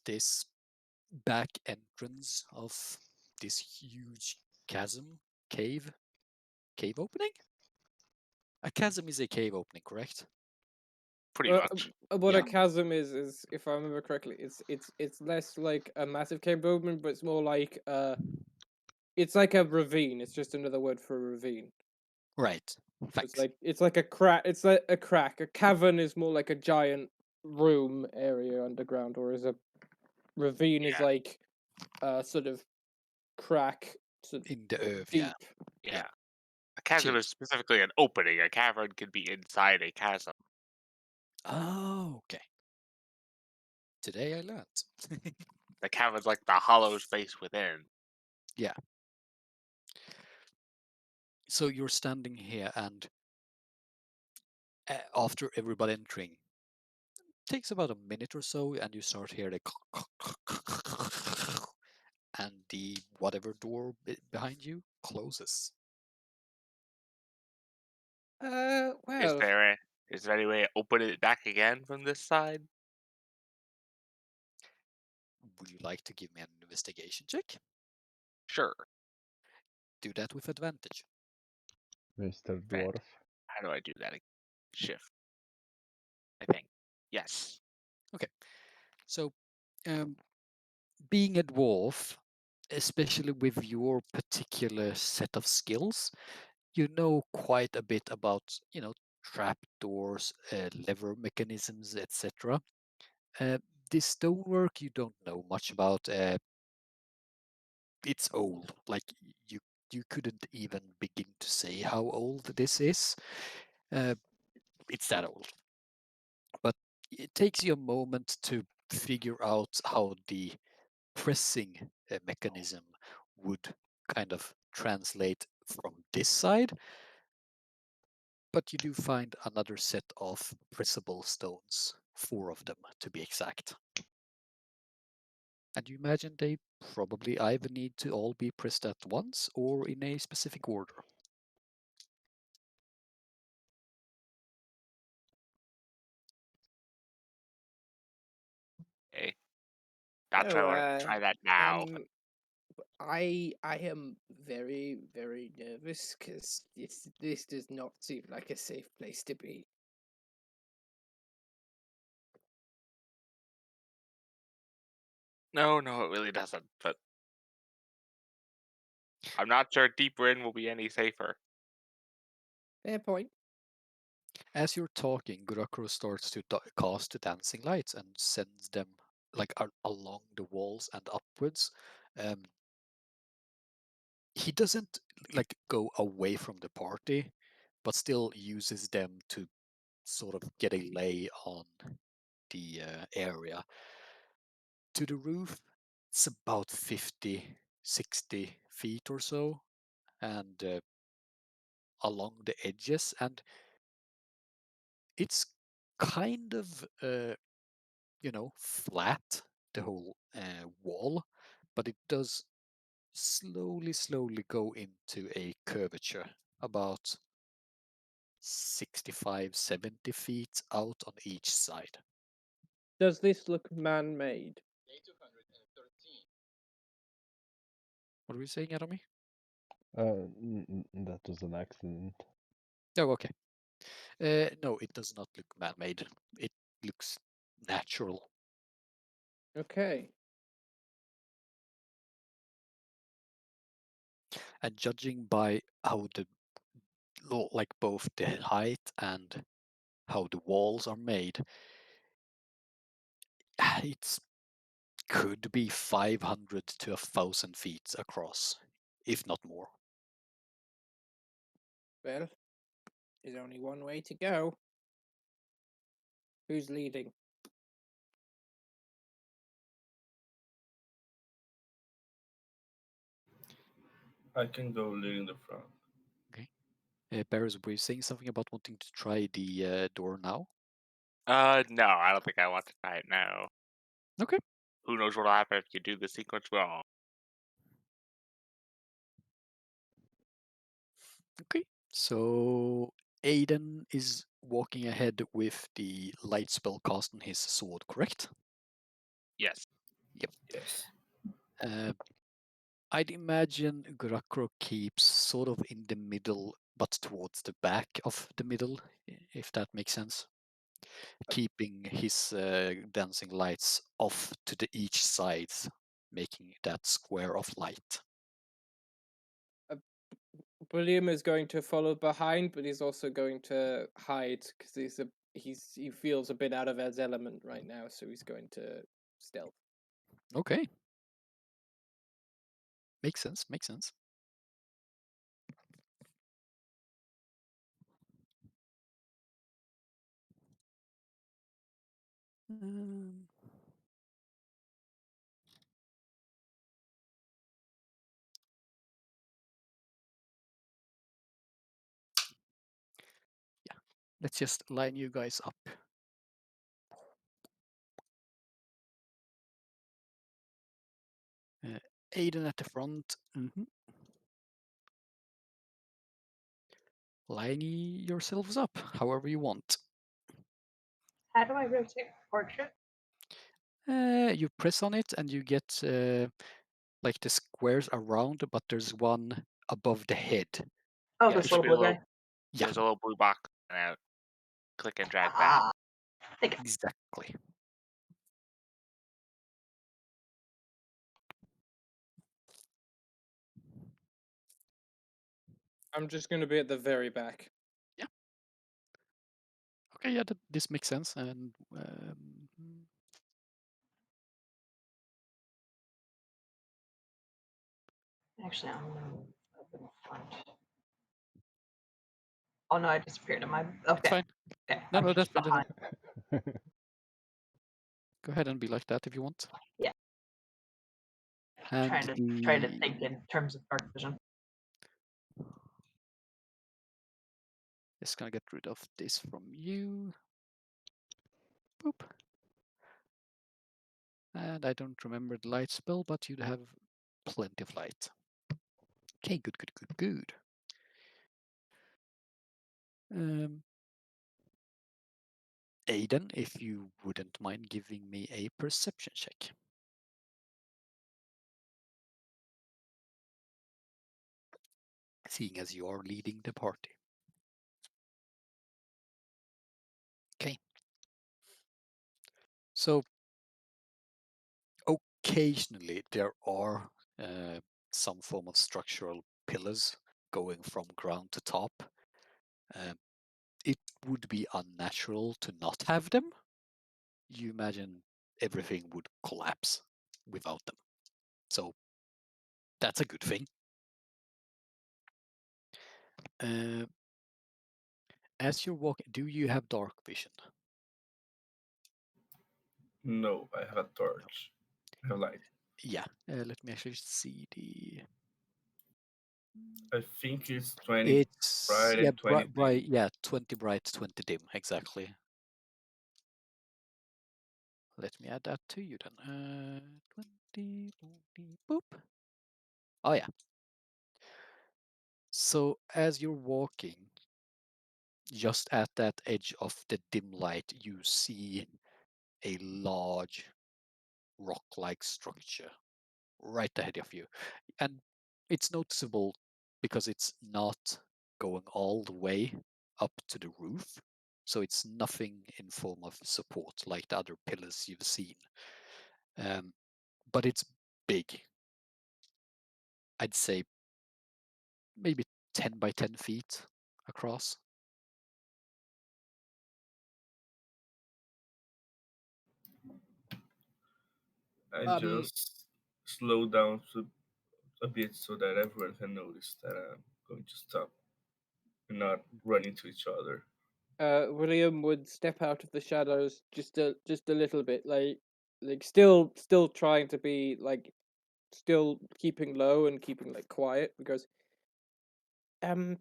this back entrance of this huge chasm, cave opening? A chasm is a cave opening, correct? Pretty much. What Yeah. a chasm is, if I remember correctly, it's less like a massive cave movement, but it's more like it's like a ravine. It's just another word for a ravine. Right. So it's Thanks. like a crack. It's like a crack. A cavern is more like a giant room area underground, whereas a ravine is Yeah. like a sort of crack, sort of In the earth, yeah. deep. Yeah. A chasm Chill. is specifically an opening. A cavern can be inside a chasm. Oh, okay. Today I learned. The cavern's like the hollow space within. Yeah. So you're standing here, and after everybody entering, takes about a minute or so, and you start hear the and the whatever door behind you closes. Is Well, there a, is there any way to open it back again from this side? Would you like to give me an investigation check? Sure. Do that with advantage. Mr. Right. Dwarf. How do I do that? Shift, I think. Yes. Okay. So, um, being a dwarf, especially with your particular set of skills, you know quite a bit about, trapdoors, lever mechanisms, etc. Uh, this stonework you don't know much about. It's old. Like you couldn't even begin to say how old this is. Uh, it's that old. But it takes you a moment to figure out how the pressing mechanism would kind of translate from this side. But you do find another set of pressable stones, 4 of them to be exact. And you imagine they probably either need to all be pressed at once or in a specific order. Okay. Not sure no, I want to try that now. um, I am very very nervous because this does not seem like a safe place to be. No, no, it really doesn't. But I'm not sure deeper in will be any safer. Fair point. As you're talking, Gurakuro starts to cast the dancing lights and sends them like along the walls and upwards. Um, he doesn't like go away from the party, but still uses them to sort of get a lay on the area. To the roof, it's about 50, 60 feet or so, and along the edges, and it's kind of flat, the whole wall, but it does slowly go into a curvature about 65, 70 feet out on each side. Does this look man-made? What were you saying, Adomi? That was an accident. Oh, okay. No, it does not look man-made. It looks natural. Okay. And judging by how like both the height and how the walls are made, it could be 500 to 1,000 feet across, if not more. Well, there's only one way to go. Who's leading? I can go leading the front. Okay. Barris, were you saying something about wanting to try the door now? No, I don't think I want to try it now. Okay. Who knows what'll happen if you do the sequence wrong? Okay. So Aiden is walking ahead with the light spell cast on his sword, correct? Yes. Yes. Uh, I'd imagine Gurakro keeps sort of in the middle, but towards the back of the middle, if that makes sense. Keeping his dancing lights off to the each sides, making that square of light. William is going to follow behind, but he's also going to hide because he feels a bit out of his element right now, so he's going to stealth. Okay. Makes sense, makes sense. Um, yeah, let's just line you guys up. Aiden at the front. Line yourselves up however you want. How do I rotate portrait? You press on it and you get like the squares around, but there's one above the head. Oh, Yeah, this should little be blue guy. Yeah, there's a little blue box out. Click and drag that. Ah, thank you. exactly. I'm just going to be at the very back. Yeah. Okay, yeah, this makes sense. And Actually, I'm gonna move up in front. Oh no, I disappeared. Am I? it's Okay. fine. Okay. No, I'm no, that's just fine. That's behind. fine. Go ahead and be like that if you want. Yeah. And Trying to think in terms of dark vision. just gonna get rid of this from you. Boop. And I don't remember the light spell, but you'd have plenty of light. Okay, good, good, good, good. Aiden, if you wouldn't mind giving me a perception check. Seeing as you are leading the party. Okay. So occasionally there are some form of structural pillars going from ground to top. It would be unnatural to not have them. You imagine everything would collapse without them. So that's a good thing. As you're walking, do you have dark vision? No, I have a torch. I have light. Yeah. Let me actually see the. I think it's 20 It's bright yeah, and 20 dim. yeah, 20 bright, 20 dim, exactly. Let me add that to you then. 20, boop. Oh yeah. So as you're walking, just at that edge of the dim light, you see a large rock-like structure right ahead of you. And it's noticeable because it's not going all the way up to the roof. So it's nothing in form of support like the other pillars you've seen. But it's big. I'd say maybe 10 by 10 feet across. I Um, just slow down a bit so that everyone can notice that I'm going to stop and not run into each other. William would step out of the shadows just a little bit, like still trying to be like still keeping low and keeping like quiet because um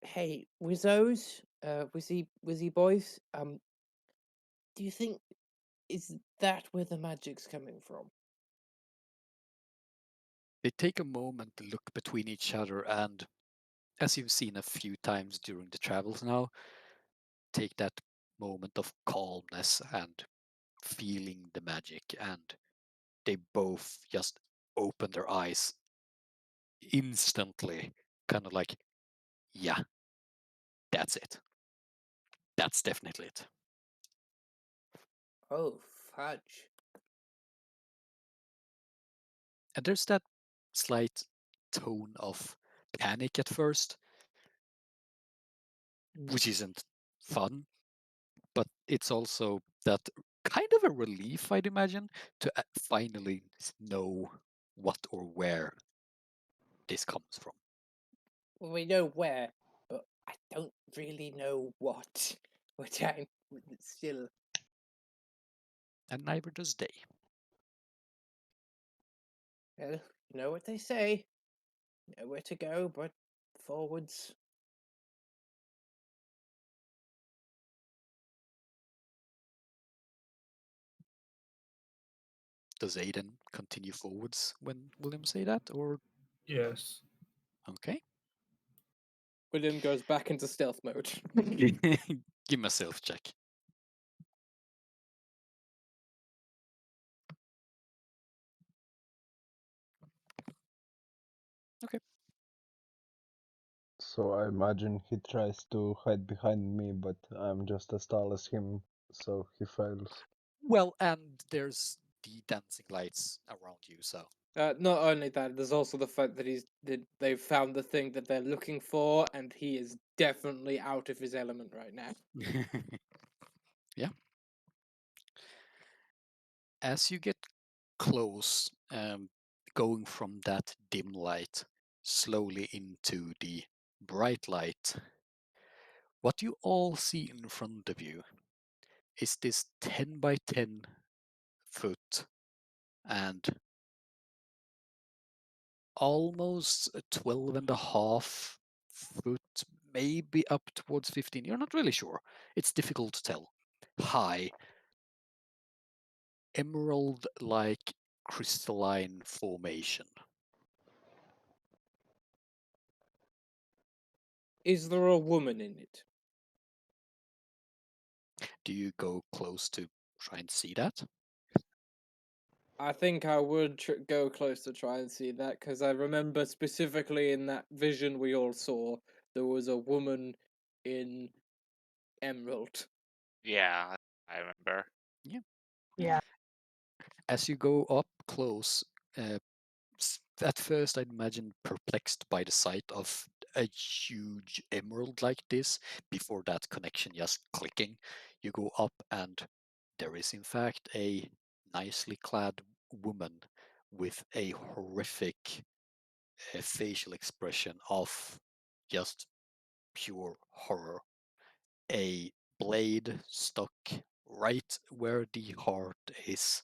hey Wizzos, Wizzy boys, do you think is that where the magic's coming from? They take a moment to look between each other and, as you've seen a few times during the travels now, take that moment of calmness and feeling the magic. And they both just open their eyes instantly, kind of like, yeah, that's it. That's definitely it. Oh, fudge. And there's that slight tone of panic at first, which isn't fun, but it's also that kind of a relief, I'd imagine, to finally know what or where this comes from. Well, we know where, but I don't really know what. Which I'm still. And neither does they. Well, you know what they say. Nowhere to go but forwards. Does Aiden continue forwards when William say that, or Yes. okay? William goes back into stealth mode. Give me a self check. Okay. So I imagine he tries to hide behind me, but I'm just as tall as him, so he fails. Well, and there's the dancing lights around you, so Not only that, there's also the fact that they've found the thing that they're looking for, and he is definitely out of his element right now. yeah. As you get close, going from that dim light slowly into the bright light, what you all see in front of you is this 10 by 10 foot and almost a 12 and a half foot, maybe up towards 15. You're not really sure. It's difficult to tell. High, emerald like crystalline formation. Is there a woman in it? Do you go close to try and see that? I think I would go close to try and see that, because I remember specifically in that vision we all saw, there was a woman in emerald. Yeah, I remember. Yeah. Yeah. As you go up close, uh, at first I'd imagine perplexed by the sight of a huge emerald like this, before that connection just clicking. You go up and there is in fact a nicely clad woman with a horrific facial expression of just pure horror. A blade stuck right where the heart is,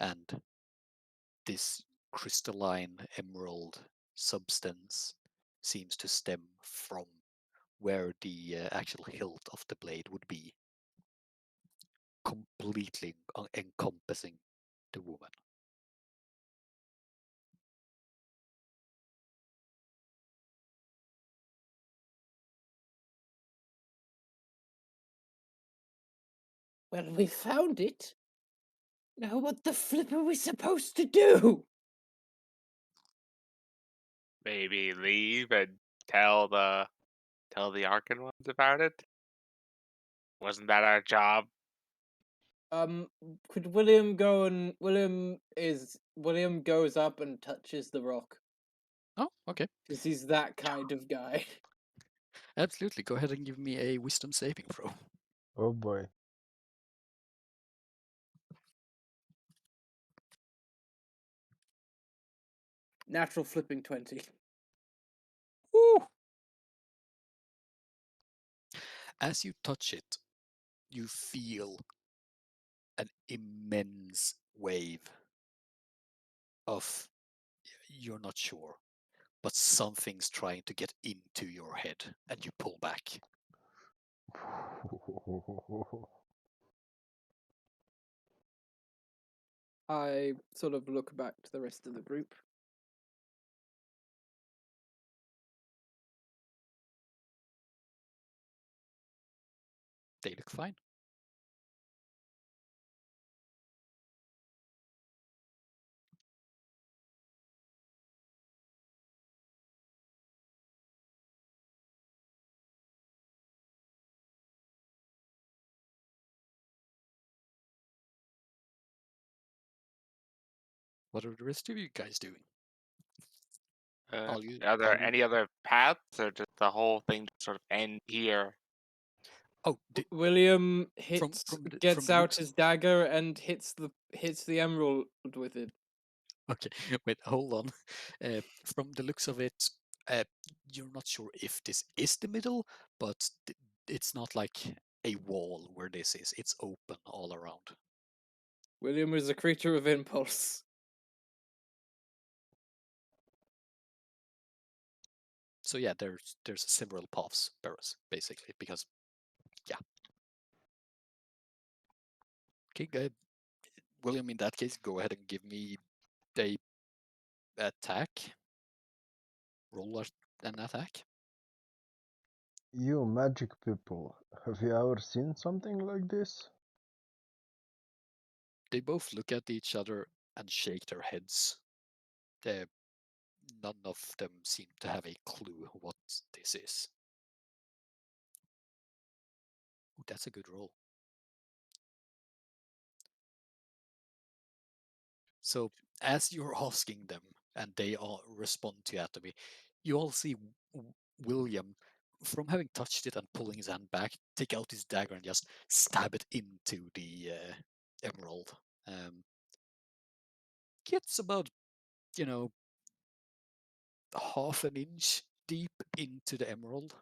and this crystalline emerald substance seems to stem from where the actual hilt of the blade would be, completely encompassing the woman. Well, we found it. Now what the flip are we supposed to do? Maybe leave and tell the Arkan ones about it. Wasn't that our job? Could William go and William goes up and touches the rock, Oh, okay. because he's that kind of guy. Absolutely. Go ahead and give me a wisdom saving throw. Oh boy. Natural flipping 20. Woo! As you touch it, you feel an immense wave of, you're not sure, but something's trying to get into your head, and you pull back. I sort of look back to the rest of the group. They look fine. What are the rest of you guys doing? Are All there you. any other paths, or does the whole thing just sort of end here? Oh, William from gets the out looks. his dagger and hits the emerald with it. Okay, wait, hold on. From the looks of it, you're not sure if this is the middle, but it's not like a wall where this is. It's open all around. William is a creature of impulse. So yeah, there's several paths, basically, because yeah. Okay, good. William, in that case, go ahead and give me a attack. Roll an attack. You magic people, have you ever seen something like this? They both look at each other and shake their heads. None of them seem to have a clue what this is. Ooh, that's a good roll. So as you're asking them and they all respond to Atomy, you all see William, from having touched it and pulling his hand back, take out his dagger and just stab it into the emerald. Gets about, you know, half an inch deep into the emerald.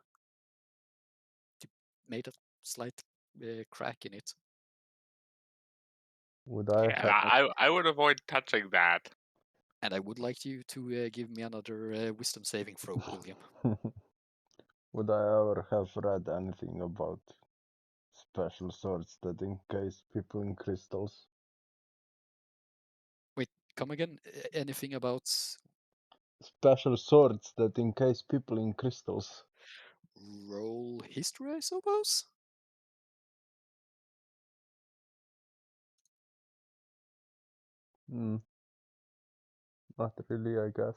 Made a slight crack in it. Would I Yeah, have I would avoid touching that. And I would like you to give me another wisdom saving throw, William. would I ever have read anything about special swords that encase people in crystals? Wait, come again? Anything about Special swords that encase people in crystals. roll history, I suppose? Hmm, not really, I guess.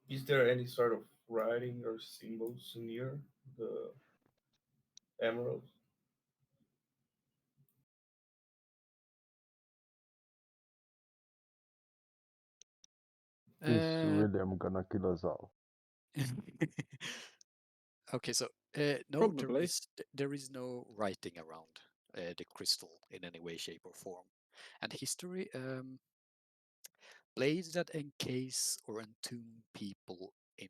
Is there any sort of writing or symbols near the emerald? Is Uh, William gonna kill us all? okay, so no, Probably. there is no writing around the crystal in any way, shape, or form. And history, blades that encase or entomb people in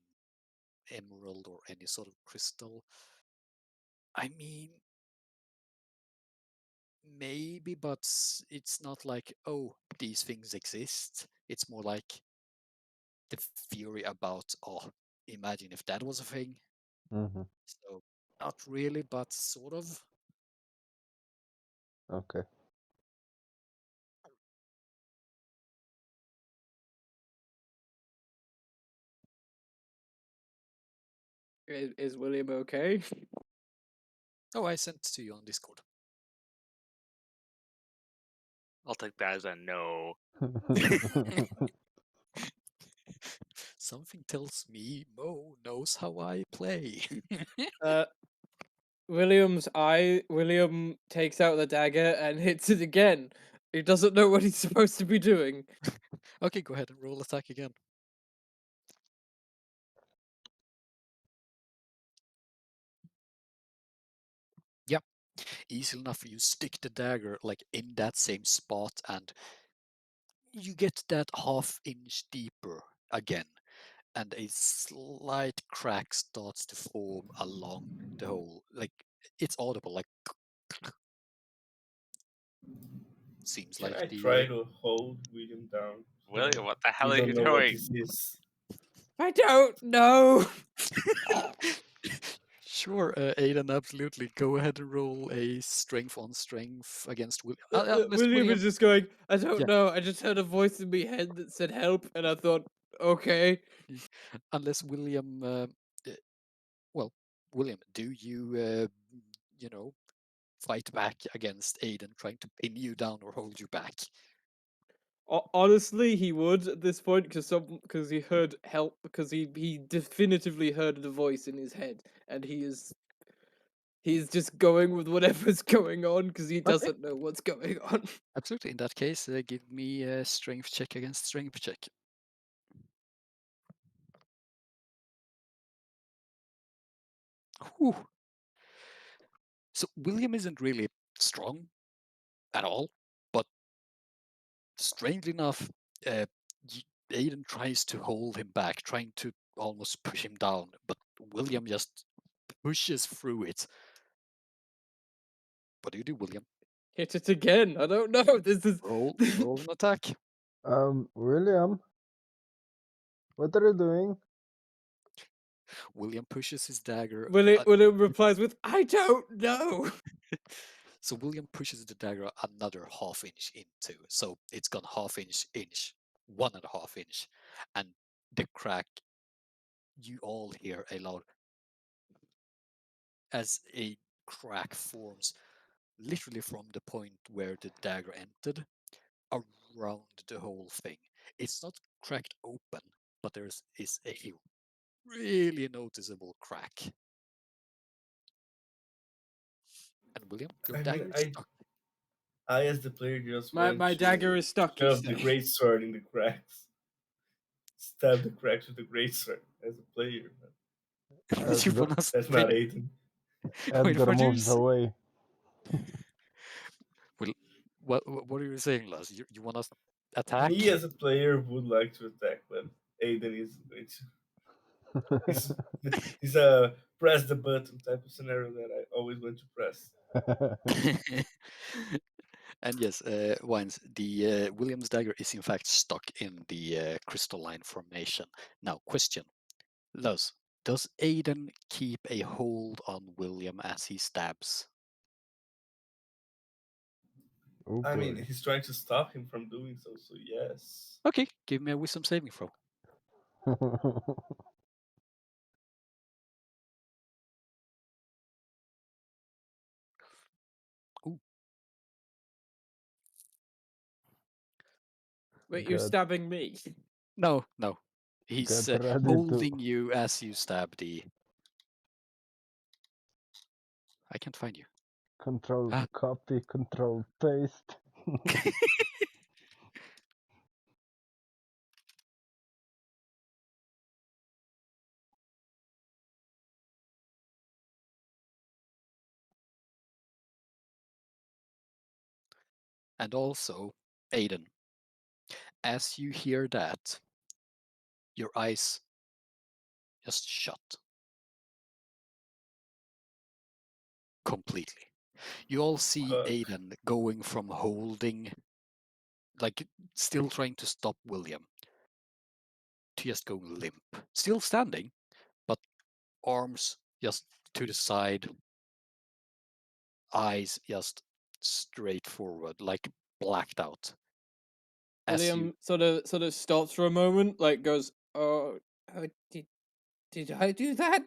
emerald or any sort of crystal. I mean, maybe, but it's not like, oh, these things exist. It's more like the theory about, oh, imagine if that was a thing. Mm-hmm. So, not really, but sort of. Okay. Is William okay? Oh, I sent to you on Discord. I'll take that as a no. Something tells me Mo knows how I play. uh, William takes out the dagger and hits it again. He doesn't know what he's supposed to be doing. Okay, go ahead and roll attack again. Yep, easy enough. You stick the dagger like in that same spot, and you get that half-inch deeper again, and a slight crack starts to form along the hole. Like it's audible. Like seems Can like I the try to hold William down? William, what the hell We are don't you know what doing? this is. I don't know. Sure, Aiden, absolutely. Go ahead and roll a strength on strength against William. Unless William William, is just going, I don't yeah, know. I just heard a voice in my head that said help, and I thought, okay. unless William, well, William, do you, you know, fight back against Aiden trying to pin you down or hold you back? Honestly, he would at this point because he heard help because he definitively heard the voice in his head, and he is he's just going with whatever's going on because he Okay. doesn't know what's going on. Absolutely. In that case, give me a strength check against strength check. Whew. So William isn't really strong at all, but strangely enough, Aiden tries to hold him back, trying to almost push him down, but William just pushes through it. What do you do, William? Hit it again. I don't know. This is Roll an attack. William, what are you doing? William pushes his dagger. William replies with, "I don't know." So William pushes the dagger another half inch into, so it's gone half inch, 1.5 inch, and the crack. You all hear a loud as a crack forms, literally from the point where the dagger entered, around the whole thing. It's not cracked open, but there is a really noticeable crack. And William, your I dagger mean, is stuck. I as the player just My want my dagger to is stuck. You shove the say. great sword in the cracks, stab the cracks with the great sword as a player. As You the wanna That's wait, not Aiden. wait, Edgar what do you moves say? away. Well, what are you saying, Lars? You wanna attack? Me as a player would like to attack, but Aiden is going to. He's, he's a press the button type of scenario that I always want to press. And yes, Wines, the Williams dagger is in fact stuck in the crystalline formation. Now, question. Luz, does Aiden keep a hold on William as he stabs? Oh I mean, boy. he's trying to stop him from doing so, so yes. Okay, give me a wisdom saving throw. Ooh, Wait, you're get stabbing me? no, no. He's get ready to holding you as you stab the. I can't find you. control Ah. copy, control paste. And also, Aiden, as you hear that, your eyes just shut completely. You all see Fuck. Aiden going from holding, like still trying to stop William, to just going limp. Still standing, but arms just to the side, eyes just straight forward, like blacked out. As you. William sort of stops for a moment, like goes, "Oh, did I do that?"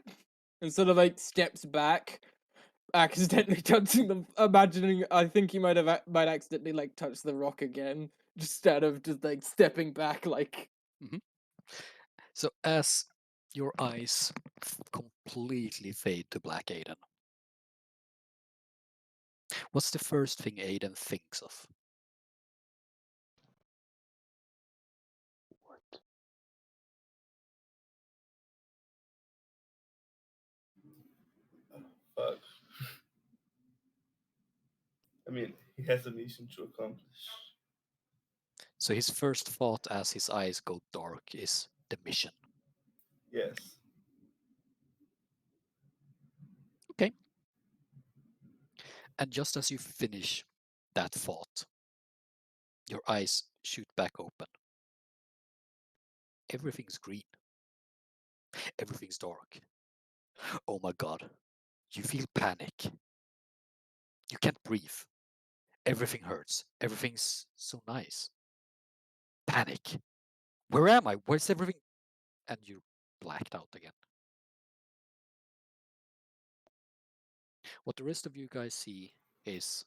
And sort of like steps back, accidentally touching the. Imagining, I think he might accidentally like touch the rock again, instead of just like stepping back, like. Mhm. So as your eyes completely fade to black, Aiden, what's the first thing Aiden thinks of? What? Fuck. I mean, he has a mission to accomplish. So his first thought as his eyes go dark is the mission. Yes. Okay. And just as you finish that thought, your eyes shoot back open. Everything's green. Everything's dark. Oh my god. You feel panic. You can't breathe. Everything hurts. Everything's so nice. Panic. Where am I? Where's everything? And you're blacked out again. What the rest of you guys see is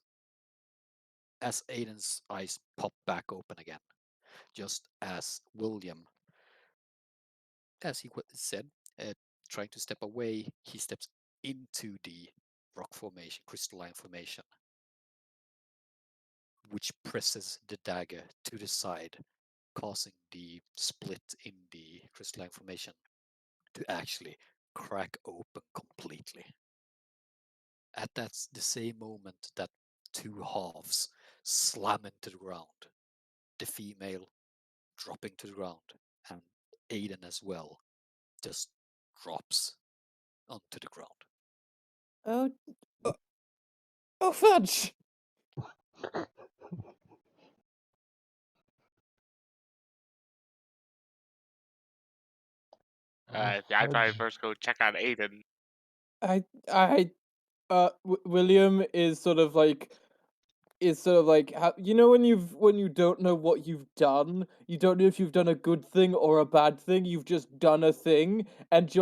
as Aiden's eyes pop back open again, just as William, as he said, trying to step away, he steps into the rock formation, crystalline formation, which presses the dagger to the side, causing the split in the crystalline formation to actually crack open completely. At the same moment that two halves slam into the ground, the female dropping to the ground, and Aiden as well just drops onto the ground. Oh, oh, oh fudge! Oh, Yeah, I'd probably fudge. first go check on Aiden. I, William is sort of like how, you know, when you don't know what you've done, you don't know if you've done a good thing or a bad thing. You've just done a thing, and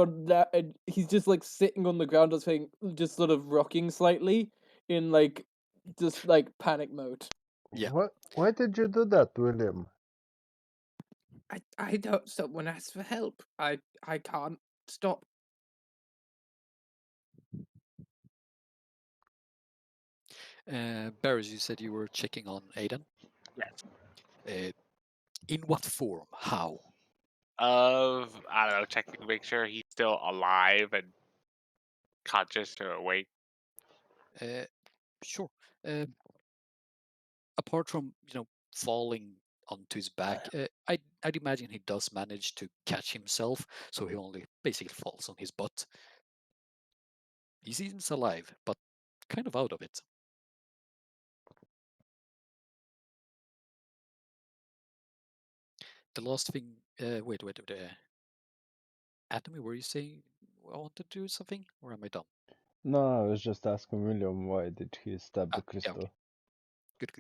and he's just like sitting on the ground, just sort of rocking slightly in like just like panic mode. Yeah. What? Why did you do that, William? I don't. Someone asked for help. I can't stop. Barris, you said you were checking on Aiden. Yes. In what form? How? Of I don't know, checking to make sure he's still alive and conscious or awake. Uh, sure. Uh, Apart from falling onto his back, I'd imagine he does manage to catch himself, so he only basically falls on his butt. He seems alive, but kind of out of it. The last thing. Wait. Atomy, were you saying I want to do something, or am I done? No, I was just asking William why did he stab the Yeah. Okay. crystal. Good.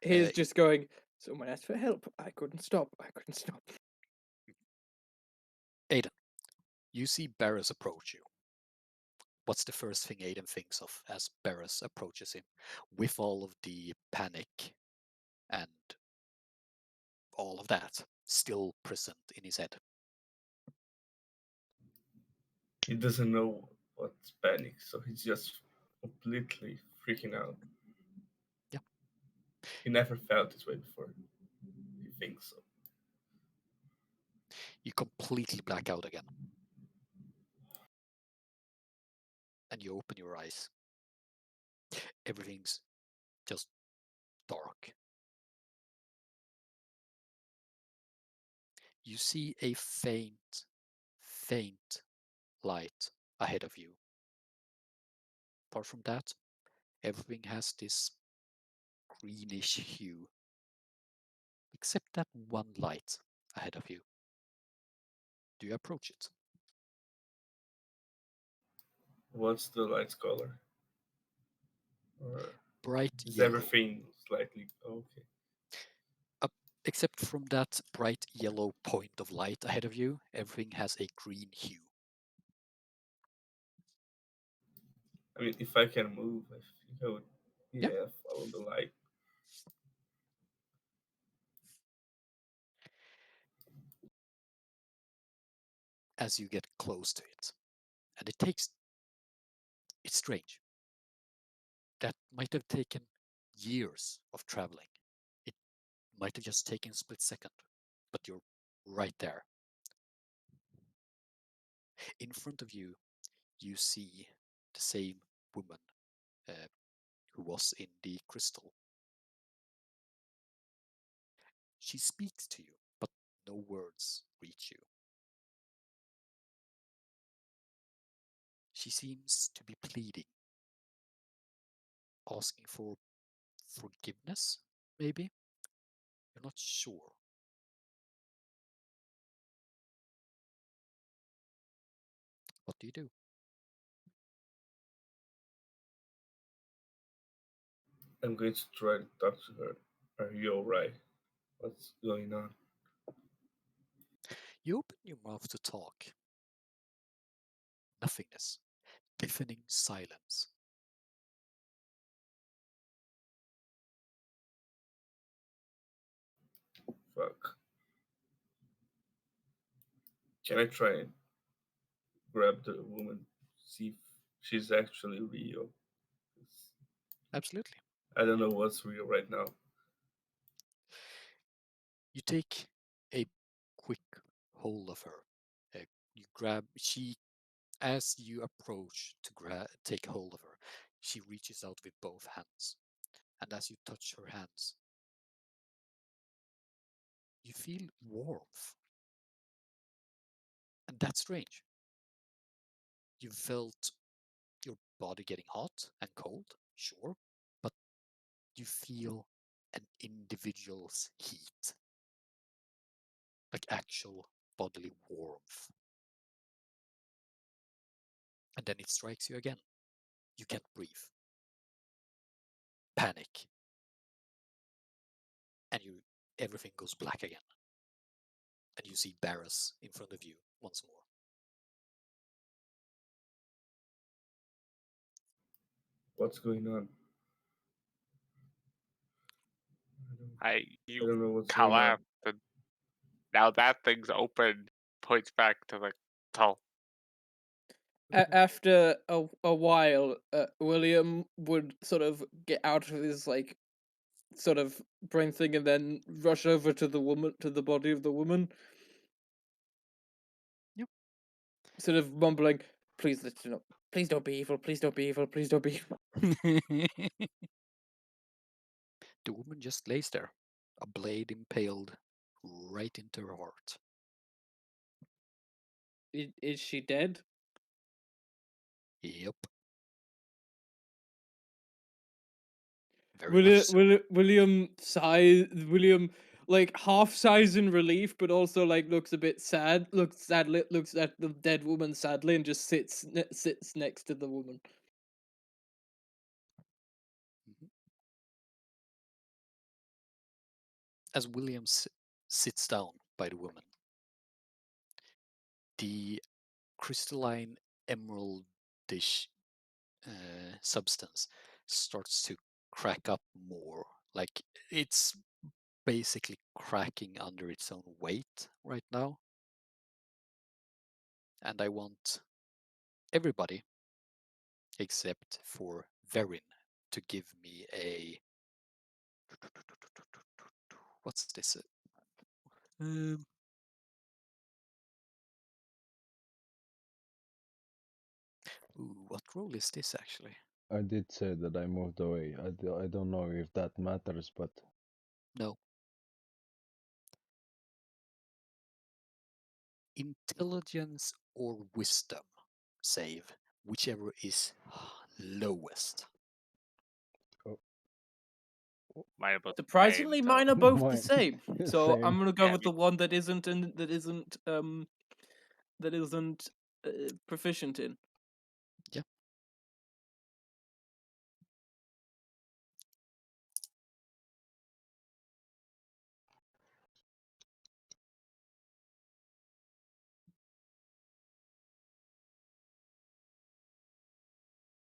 He's just going. Someone asked for help. I couldn't stop. I couldn't stop. Aiden, you see Barris approach you. What's the first thing Aiden thinks of as Barris approaches him, with all of the panic and all of that still present in his head? He doesn't know what's panic, so he's just completely freaking out. Yeah. He never felt this way before. He thinks so. You completely black out again. And you open your eyes. Everything's just dark. You see a faint light ahead of you. Apart from that, everything has this greenish hue, except that one light ahead of you. Do you approach it? What's the light's color? Or Bright is yellow. everything slightly okay? Up, except from that bright yellow point of light ahead of you, everything has a green hue. I mean, if I can move, I think I would, Yeah. yeah, follow the light. As you get close to it. And it's strange. That might have taken years of traveling. It might have just taken a split second, but you're right there. In front of you, you see the same woman uh, who was in the crystal. She speaks to you, but no words reach you. She seems to be pleading, asking for forgiveness, maybe? You're not sure. What do you do? I'm going to try to talk to her. Are you alright? What's going on? You open your mouth to talk. Nothingness. Deafening silence. Fuck. Can I try and grab the woman? See if she's actually real. Absolutely. I don't know what's real right now. You take a quick hold of her. You grab. She, as you approach to take hold of her, she reaches out with both hands, and as you touch her hands, you feel warmth, and that's strange. You felt your body getting hot and cold, sure, but you feel an individual's heat, like actual bodily warmth. And then it strikes you again. You can't breathe. Panic. And everything goes black again. And you see Barris in front of you once more. What's going on? I You don't know what's going on. collapse, and now that thing's open. Points back to the tunnel. After a while, William would sort of get out of his like sort of brain thing and then rush over to the body of the woman. Yep. Sort of mumbling, "Please, please don't be evil. Please don't be evil. Please don't be evil." The woman just lays there, a blade impaled right into her heart. Is she dead? Yep. Very much so. William sighs. William like half sighs in relief, but also like looks a bit sad. Looks at the dead woman sadly, and just sits next to the woman. Mhm. As William sits down by the woman, the crystalline emeraldish substance starts to crack up more. Like it's basically cracking under its own weight right now. And I want everybody, except for Verin, to give me a. What's this? Um, what role is this actually? I did say that I moved away. I don't know if that matters, but No. Intelligence or wisdom save, whichever is lowest. oh, Mine are both the same, Surprisingly, so mine are both the mine same. So same. I'm gonna go yeah, with the one that isn't proficient in. Yeah.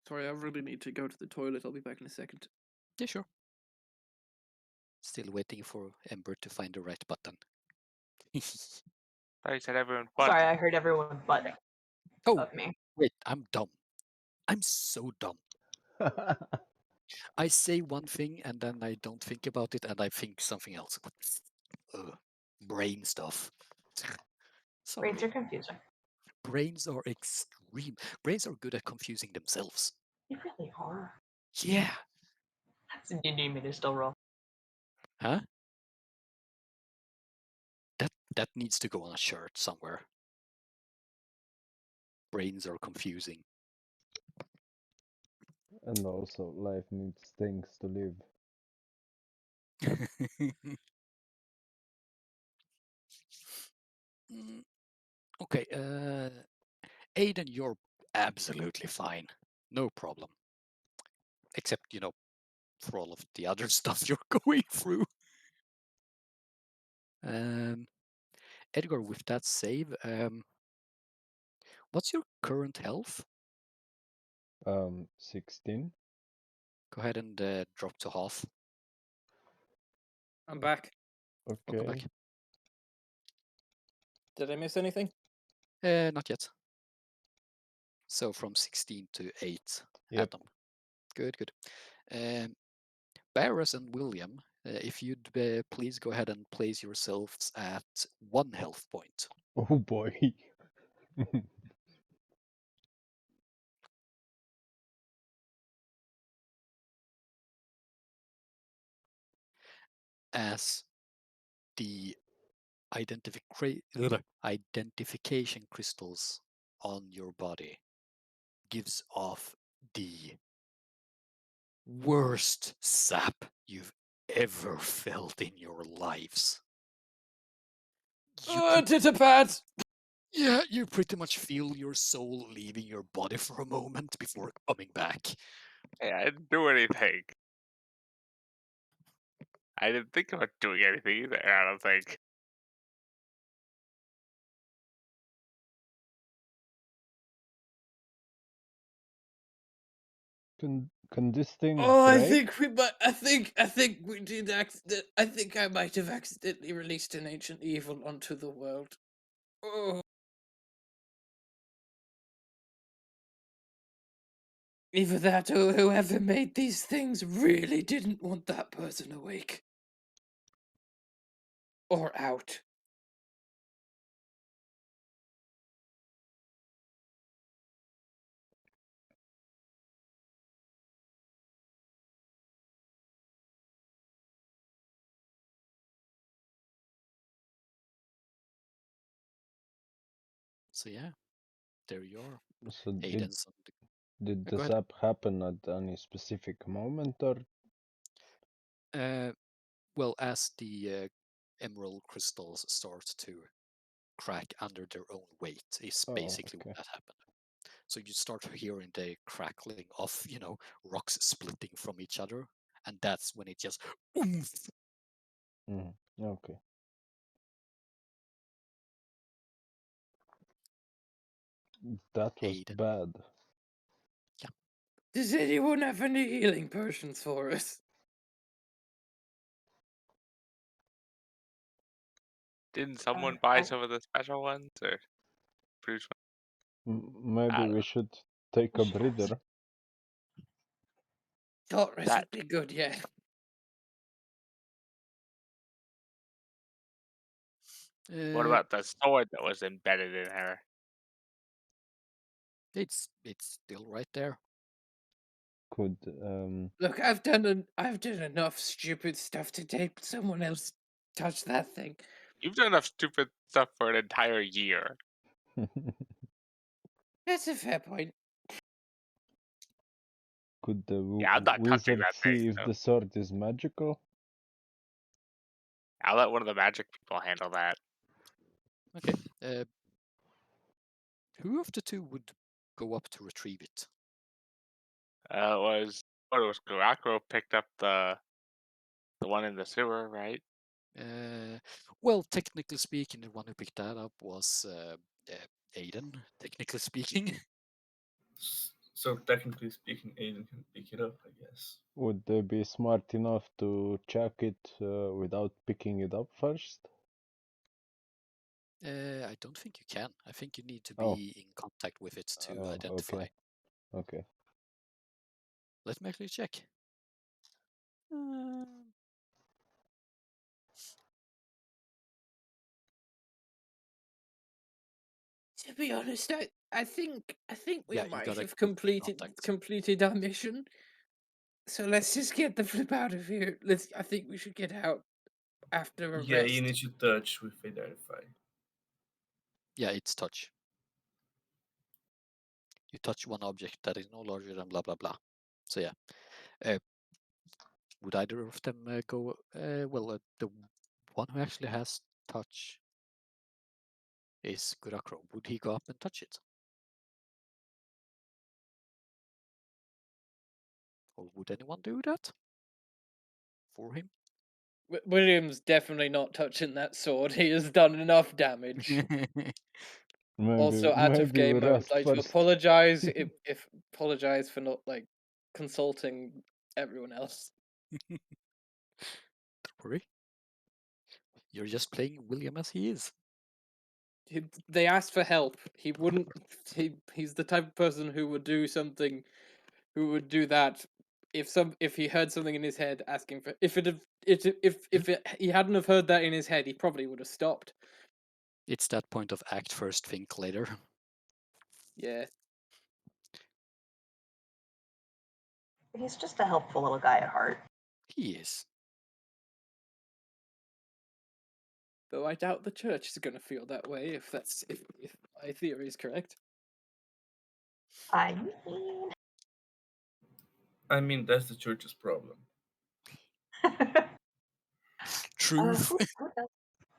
Sorry, I really need to go to the toilet. I'll be back in a second. Yeah, sure. Still waiting for Ember to find the right button. I said everyone but Sorry, I heard everyone but Oh, me. wait, I'm dumb. I'm so dumb. I say one thing and then I don't think about it and I think something else. Ugh, brain stuff. Brains Sorry. are confusing. Brains are extreme. Brains are good at confusing themselves. They really are. Yeah. So do you need me to still roll? Huh? That needs to go on a shirt somewhere. Brains are confusing. And also, life needs things to live. Mm, okay, Aiden, you're absolutely fine. No problem. Except, for all of the other stuff you're going through. Um, Edgar, with that save, what's your current health? 16. Go ahead and drop to half. I'm back. Welcome Okay. back. Did I miss anything? Not yet. So from 16 to 8, Yep. Adam. Good, good. Barris and William, if you'd please go ahead and place yourselves at 1 health point. Oh boy. As the identification crystals on your body gives off the worst sap you've ever felt in your lives. Titapat! Yeah, you pretty much feel your soul leaving your body for a moment before coming back. Hey, I didn't do anything. I didn't think about doing anything either. I don't think. Can this thing Oh, I break? think we might. I think we did accident. I think I might have accidentally released an ancient evil onto the world. Oh. Either that or whoever made these things really didn't want that person awake. Or out. So yeah, there you are. So Aiden's on did go the ahead. zap happen at any specific moment or? Well, as the emerald crystals start to crack under their own weight, is Oh, basically okay. what that happened. So you start hearing the crackling of, rocks splitting from each other, and that's when it just oomph. Okay. That was Aiden. bad. Yeah. Does anyone have any healing potions for us? Didn't someone buy I'll- some of the special ones or Bruce? Maybe I don't we know. should take a breather. Thought rest That would be good, yeah. What Uh, about the sword that was embedded in her? it's still right there. Could Look, I've done enough stupid stuff to take someone else touch that thing. You've done enough stupid stuff for an entire year. That's a fair point. could the Yeah, I'm not touching wizard that thing. see if So the sword is magical? I'll let one of the magic people handle that. Okay. Who of the two would go up to retrieve it? It was Gurakro picked up the one in the sewer, right? Well, technically speaking, the one who picked that up was Aiden. Technically speaking. So technically speaking, Aiden can pick it up, I guess. Would they be smart enough to check it without picking it up first? I don't think you can. I think you need to Oh, be in contact with it to identify. okay, okay. Let me actually check. Um, To be honest, I think we yeah, you might gotta have be in contact. completed our mission. So let's just get the flip out of here. I think we should get out after a Yeah, you rest. need to touch with identify. Yeah, it's touch. You touch one object that is no larger than blah blah blah. So yeah, uh, would either of them go? Well, the one who actually has touch is Gurakro. Would he go up and touch it? Or would anyone do that for him? William's definitely not touching that sword. He has done enough damage. Maybe Also, out of maybe we game, I would rest like to first. apologize if apologize for not consulting everyone else. Don't worry. You're just playing William as he is. They asked for help. He wouldn't. He's the type of person who would do something. Who would do that if he heard something in his head asking for if he hadn't have heard that in his head, he probably would have stopped. It's that point of act first, think later. Yeah. He's just a helpful little guy at heart. He is. Though I doubt the church is going to feel that way if my theory is correct. I mean, I mean, that's the church's problem. Truth. who does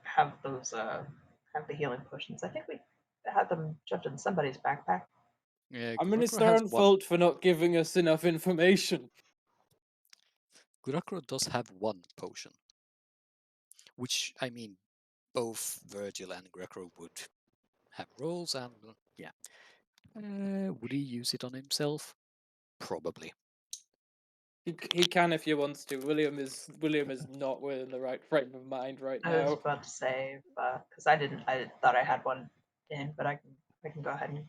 have those have the healing potions? I think we had them shoved in somebody's backpack. Yeah, I mean, it's Gurakro their has own one. fault for not giving us enough information. Gurakro does have one potion, which I mean, both Virgil and Gurakro would have rolls, and yeah, would he use it on himself? Probably. He can if he wants to. William is not within the right frame of mind right I was now. about to say because I thought I had one in, but I can go ahead and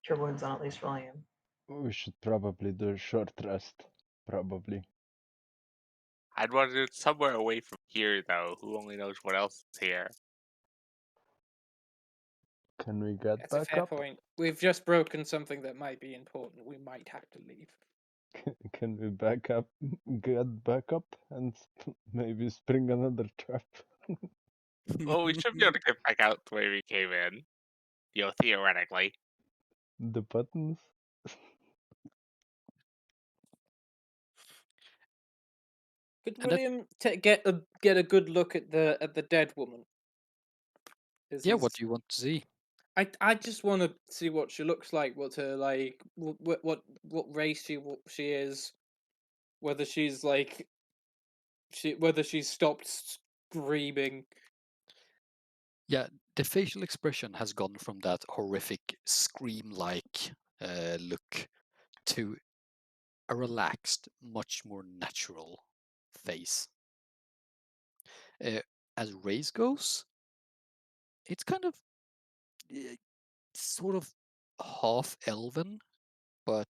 cure wounds on at least William. We should probably do a short rest. Probably. I'd want to do it somewhere away from here, though. Who only knows what else is here? Can we get That's a back fair up? point. We've just broken something that might be important. We might have to leave. Can we back up, get back up, and maybe spring another trap? Well, we should be able to get back out the way we came in. Theoretically. The buttons? Could And that- William get a good look at the dead woman? Yeah, what do you want to see? I just want to see what she looks like. What her like? What race she is? Whether she's like whether she's stopped screaming. Yeah, the facial expression has gone from that horrific scream-like look to a relaxed, much more natural face. As race goes, it's kind of sort of half elven, but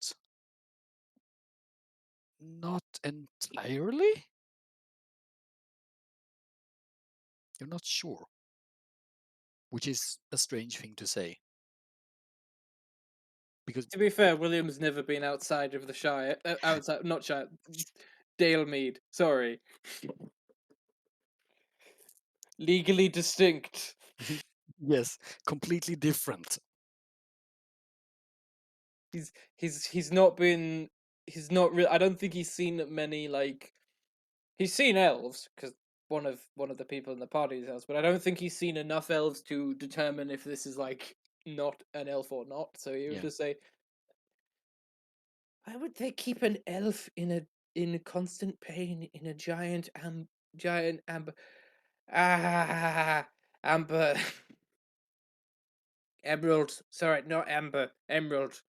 not entirely. You're not sure, which is a strange thing to say. Because To be fair, William's never been outside of the Shire. Outside, not Shire. Dalemead. Sorry. Legally distinct. yes, completely different. He's not been. He's not really. I don't think he's seen many like. He's seen elves because one of the people in the party is elves, but I don't think he's seen enough elves to determine if this is like not an elf or not. So he would Yeah. just say, "Why would they keep an elf in constant pain in a giant amber amber emerald? Sorry, not amber emerald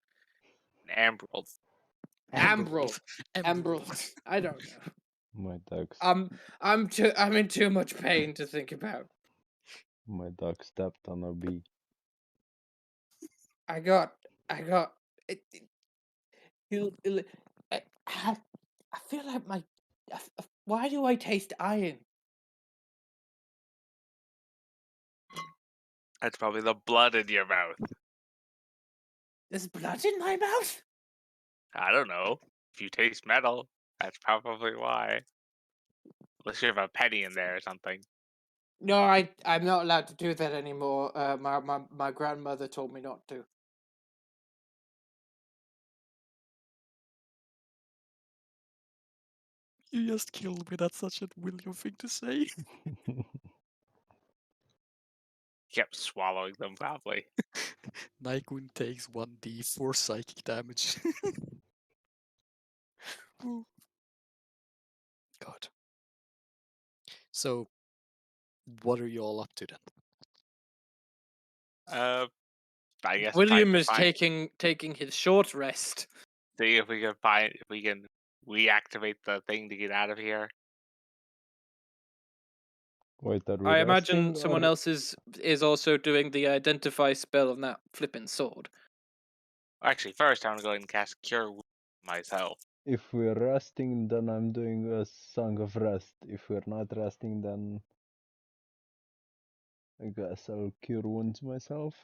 Emerald. emerald Emerald. emerald. I don't know. My dogs. I'm in too much pain to think about. My dog stepped on a bee. I got it, I feel like why do I taste iron? That's probably the blood in your mouth. There's blood in my mouth? I don't know. If you taste metal, that's probably why. Unless you have a penny in there or something. No, I'm not allowed to do that anymore. My grandmother told me not to. You just killed me. That's such a William thing to say. Kept swallowing them, probably. Nightwind takes 1d4 psychic damage. Ooh. God. So, what are you all up to then? I guess William trying to is taking his short rest. see if we can reactivate the thing to get out of here. Wait, are we I imagine resting someone or else is also doing the identify spell on that flipping sword. Actually, first I'm going to cast Cure Wounds myself. if we're resting, then I'm doing a Song of Rest. If we're not resting, then I guess I'll cure wounds myself.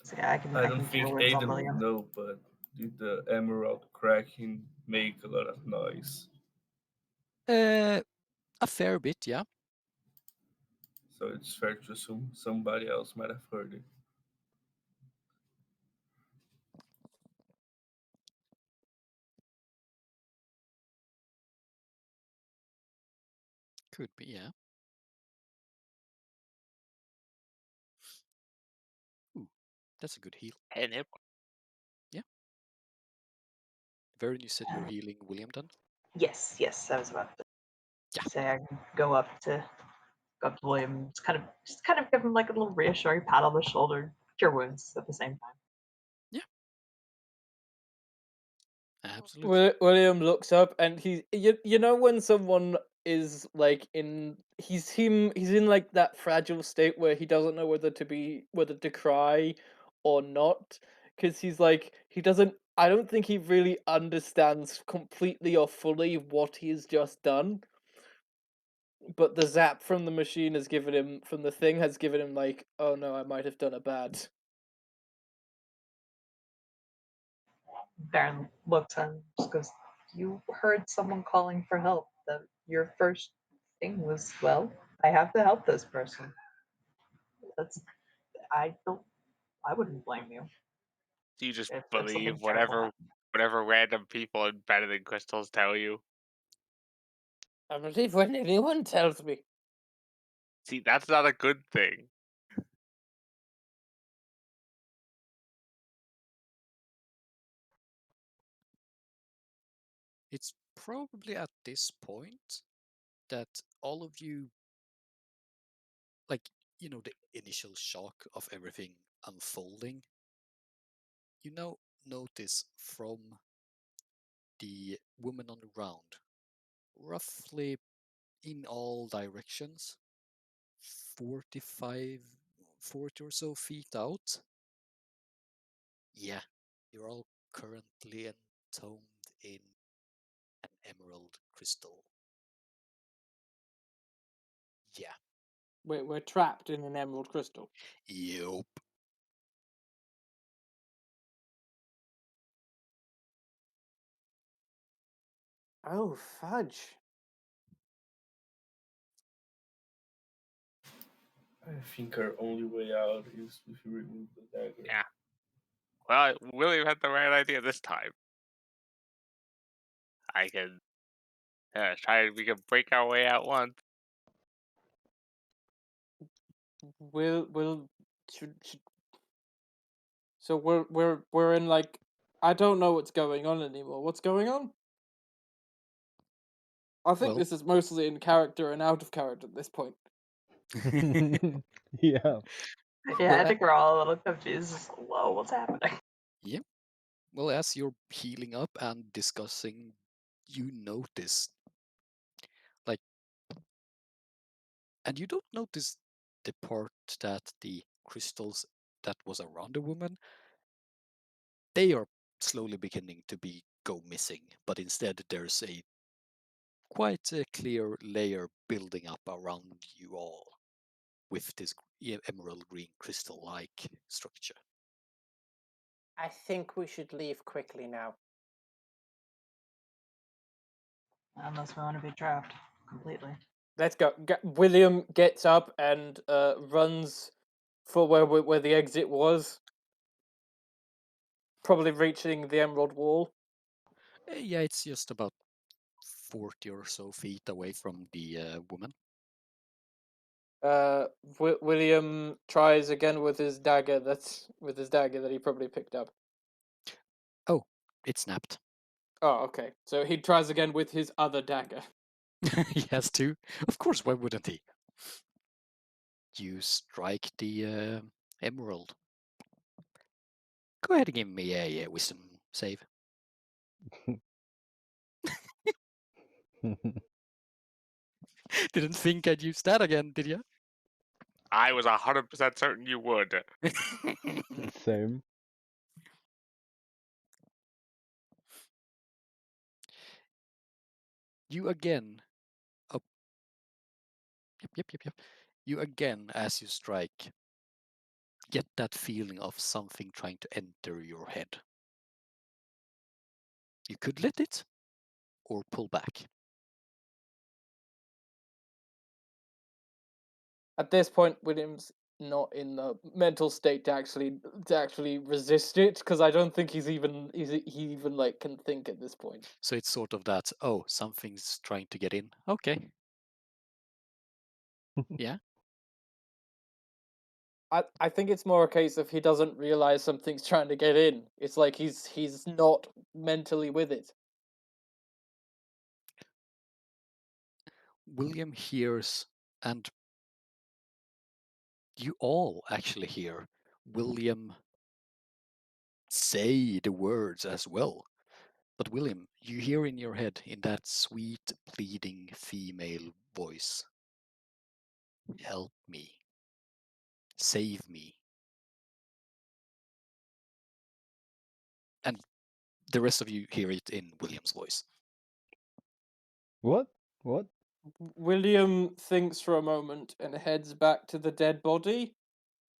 So yeah, I I don't can cure think wounds on Aiden would William. know, but did the emerald cracking make a lot of noise? A fair bit, yeah. So it's fair to assume somebody else might have heard it. Could be, yeah. Ooh, that's a good heal. And it, Yeah. Varen, you said you're healing William then? Yes, yes, I was about to Yeah. say I can go up to William, just kind of give him like a little reassuring pat on the shoulder, cure wounds at the same time. Absolutely. William looks up and you know when someone is like he's in like that fragile state where he doesn't know whether to cry or not, because he's like he doesn't I don't think he really understands completely or fully what he's just done, but the zap from the machine has given him from the thing has given him like, oh no, I might have done a bad. Baron looks and just goes, "You heard someone calling for help. Your first thing was, well, I have to help this person. That's I don't I wouldn't blame you you just if believe something terrible happened." whatever random people embedded in crystals tell you. I believe when anyone tells me. See, that's not a good thing. It's probably at this point that all of you, like, the initial shock of everything unfolding, notice from the woman on the ground, roughly in all directions, 45, 40 or so feet out. Yeah, you're all currently entombed in an emerald crystal. Yeah. We're trapped in an emerald crystal. Yup. Oh, fudge. I think our only way out is if you remove the dagger. Yeah. Well, William had the right idea this time. I can we can break our way out once. We'll should, so we're in like I don't know what's going on anymore. What's going on? I think Well, this is mostly in character and out of character at this point. Yeah. Yeah, well, I think we're all a little confused. Just, whoa, what's happening? yeah. Well, as you're healing up and discussing, you notice, like, and you don't notice the part that the crystals that was around the woman, they are slowly beginning to go missing, but instead there's a quite a clear layer building up around you all with this emerald green crystal-like structure. I think we should leave quickly now. Unless we want to be trapped completely. Let's go. William gets up and runs for where the exit was, probably reaching the emerald wall. Yeah, it's just about 40 or so feet away from the woman. William tries again with his dagger. That he probably picked up. Oh, it snapped. Oh, okay. So he tries again with his other dagger. He has to. Of course, why wouldn't he? You strike the emerald. Go ahead and give me a wisdom save. Didn't think I'd use that again, did you? I was 100% certain you would. Same. You again. Oh, yep. You again, as you strike, get that feeling of something trying to enter your head. You could let it, or pull back. At this point, William's not in the mental state to actually resist it because I don't think he even like can think at this point. So it's sort of that, oh, something's trying to get in. Okay. Yeah. I think it's more a case of he doesn't realize something's trying to get in. It's like he's not mentally with it. William hears, and you all actually hear William say the words as well. But William, you hear in your head, in that sweet, pleading female voice, help me, save me. And the rest of you hear it in William's voice. What? What? William thinks for a moment and heads back to the dead body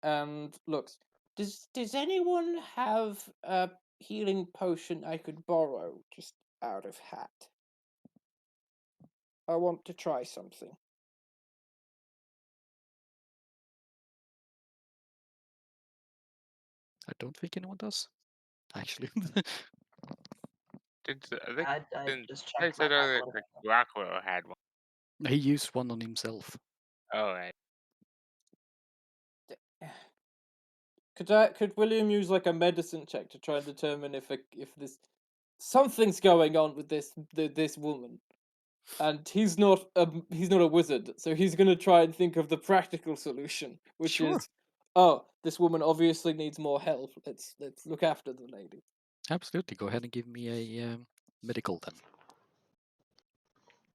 and looks. Does anyone have a healing potion I could borrow just out of hat? I want to try something. I don't think anyone does, actually. I think I didn't just I checked my said back a earlier little like bit. Rockwell had one. He used one on himself. Oh, right. Could William use like a medicine check to try and determine if this something's going on with this woman? And he's not a wizard, so he's gonna try and think of the practical solution, which Sure. is, oh, this woman obviously needs more help. Let's look after the lady. Absolutely. Go ahead and give me a medical then.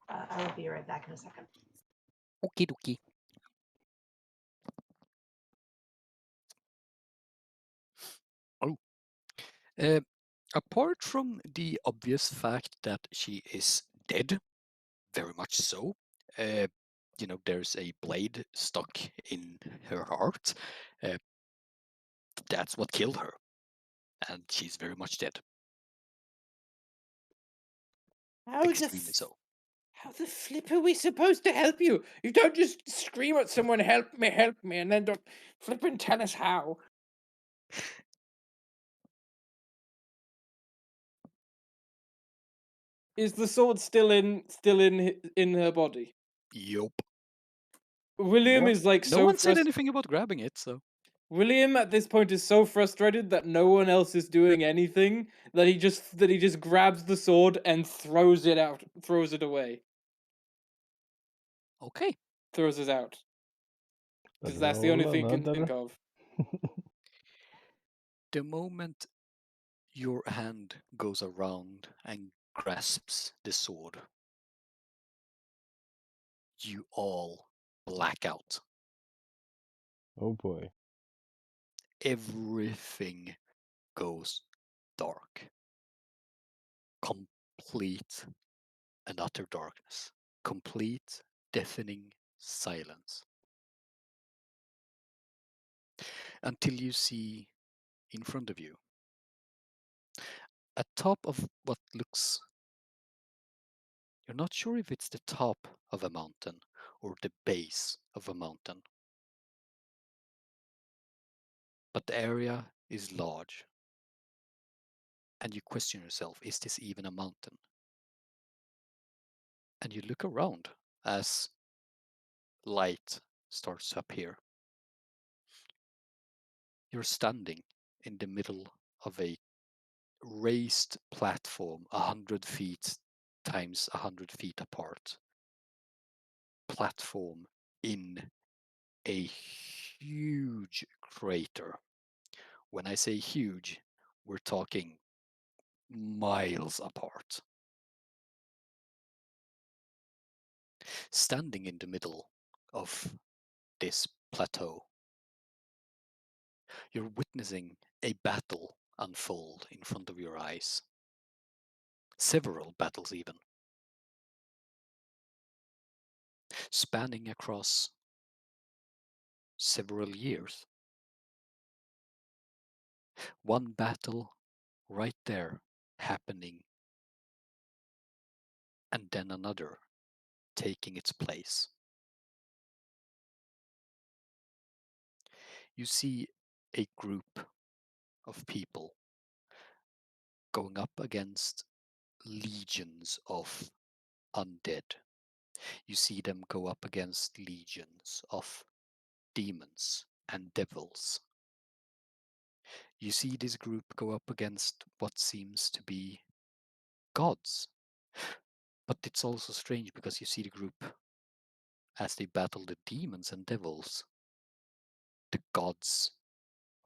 I will be right back in a second. Okie dokie. Oh. Uh, apart from the obvious fact that she is dead, very much so, there's a blade stuck in her heart. Uh, that's what killed her. And she's very much dead. How Extremely so. how the flip are we supposed to help you? You don't just scream at someone, help me, and then don't flip and tell us how. Is the sword still in her body? Yup. William What? is like No so one said frustrated. anything about grabbing it, so. William at this point is so frustrated that no one else is doing anything that he just grabs the sword and throws it away, Okay. throws it out because that's the only Roll thing he can think another. of. The moment your hand goes around and grasps the sword, you all black out. Oh boy. Everything goes dark. Complete and utter darkness. Complete, deafening silence. Until you see in front of you, atop of what looks, you're not sure if it's the top of a mountain or the base of a mountain. But the area is large. And you question yourself, is this even a mountain? And you look around as light starts to appear. You're standing in the middle of a raised platform 100 feet times 100 feet apart. Platform in a huge crater. When I say huge, we're talking miles apart. Standing in the middle of this plateau, you're witnessing a battle unfold in front of your eyes. Several battles, even. Spanning across several years. One battle right there happening, and then another taking its place. You see a group of people going up against legions of undead. You see them go up against legions of demons and devils. You see this group go up against what seems to be gods. But it's also strange because you see the group as they battle the demons and devils. The gods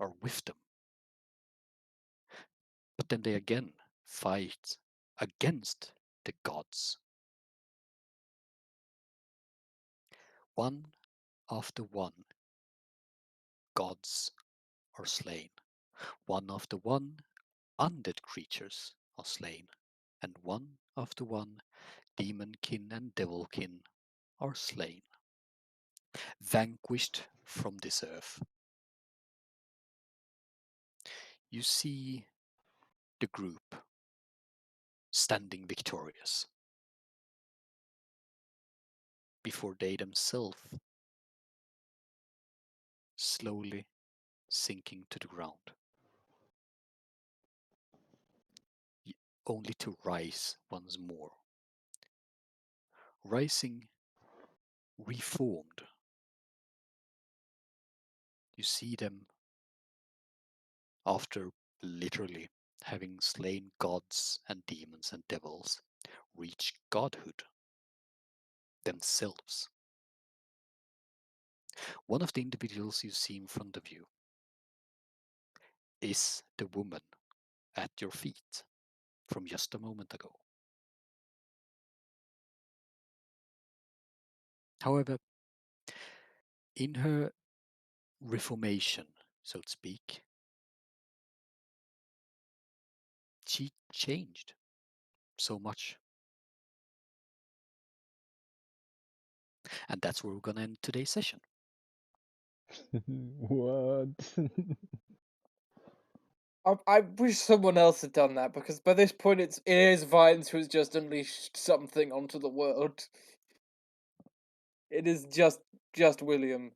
are with them. But then they again fight against the gods. One after one, gods are slain. One after one, undead creatures are slain. And one after one, demonkin and devilkin are slain. Vanquished from this earth. You see the group standing victorious before they themselves slowly sinking to the ground, only to rise once more. Rising reformed. You see them after literally having slain gods and demons and devils, reach godhood themselves. One of the individuals you see in front of you is the woman at your feet from just a moment ago. However, in her reformation, so to speak, she changed so much. And that's where we're going to end today's session. What? I wish someone else had done that, because by this point it is Vines who has just unleashed something onto the world. It is just William.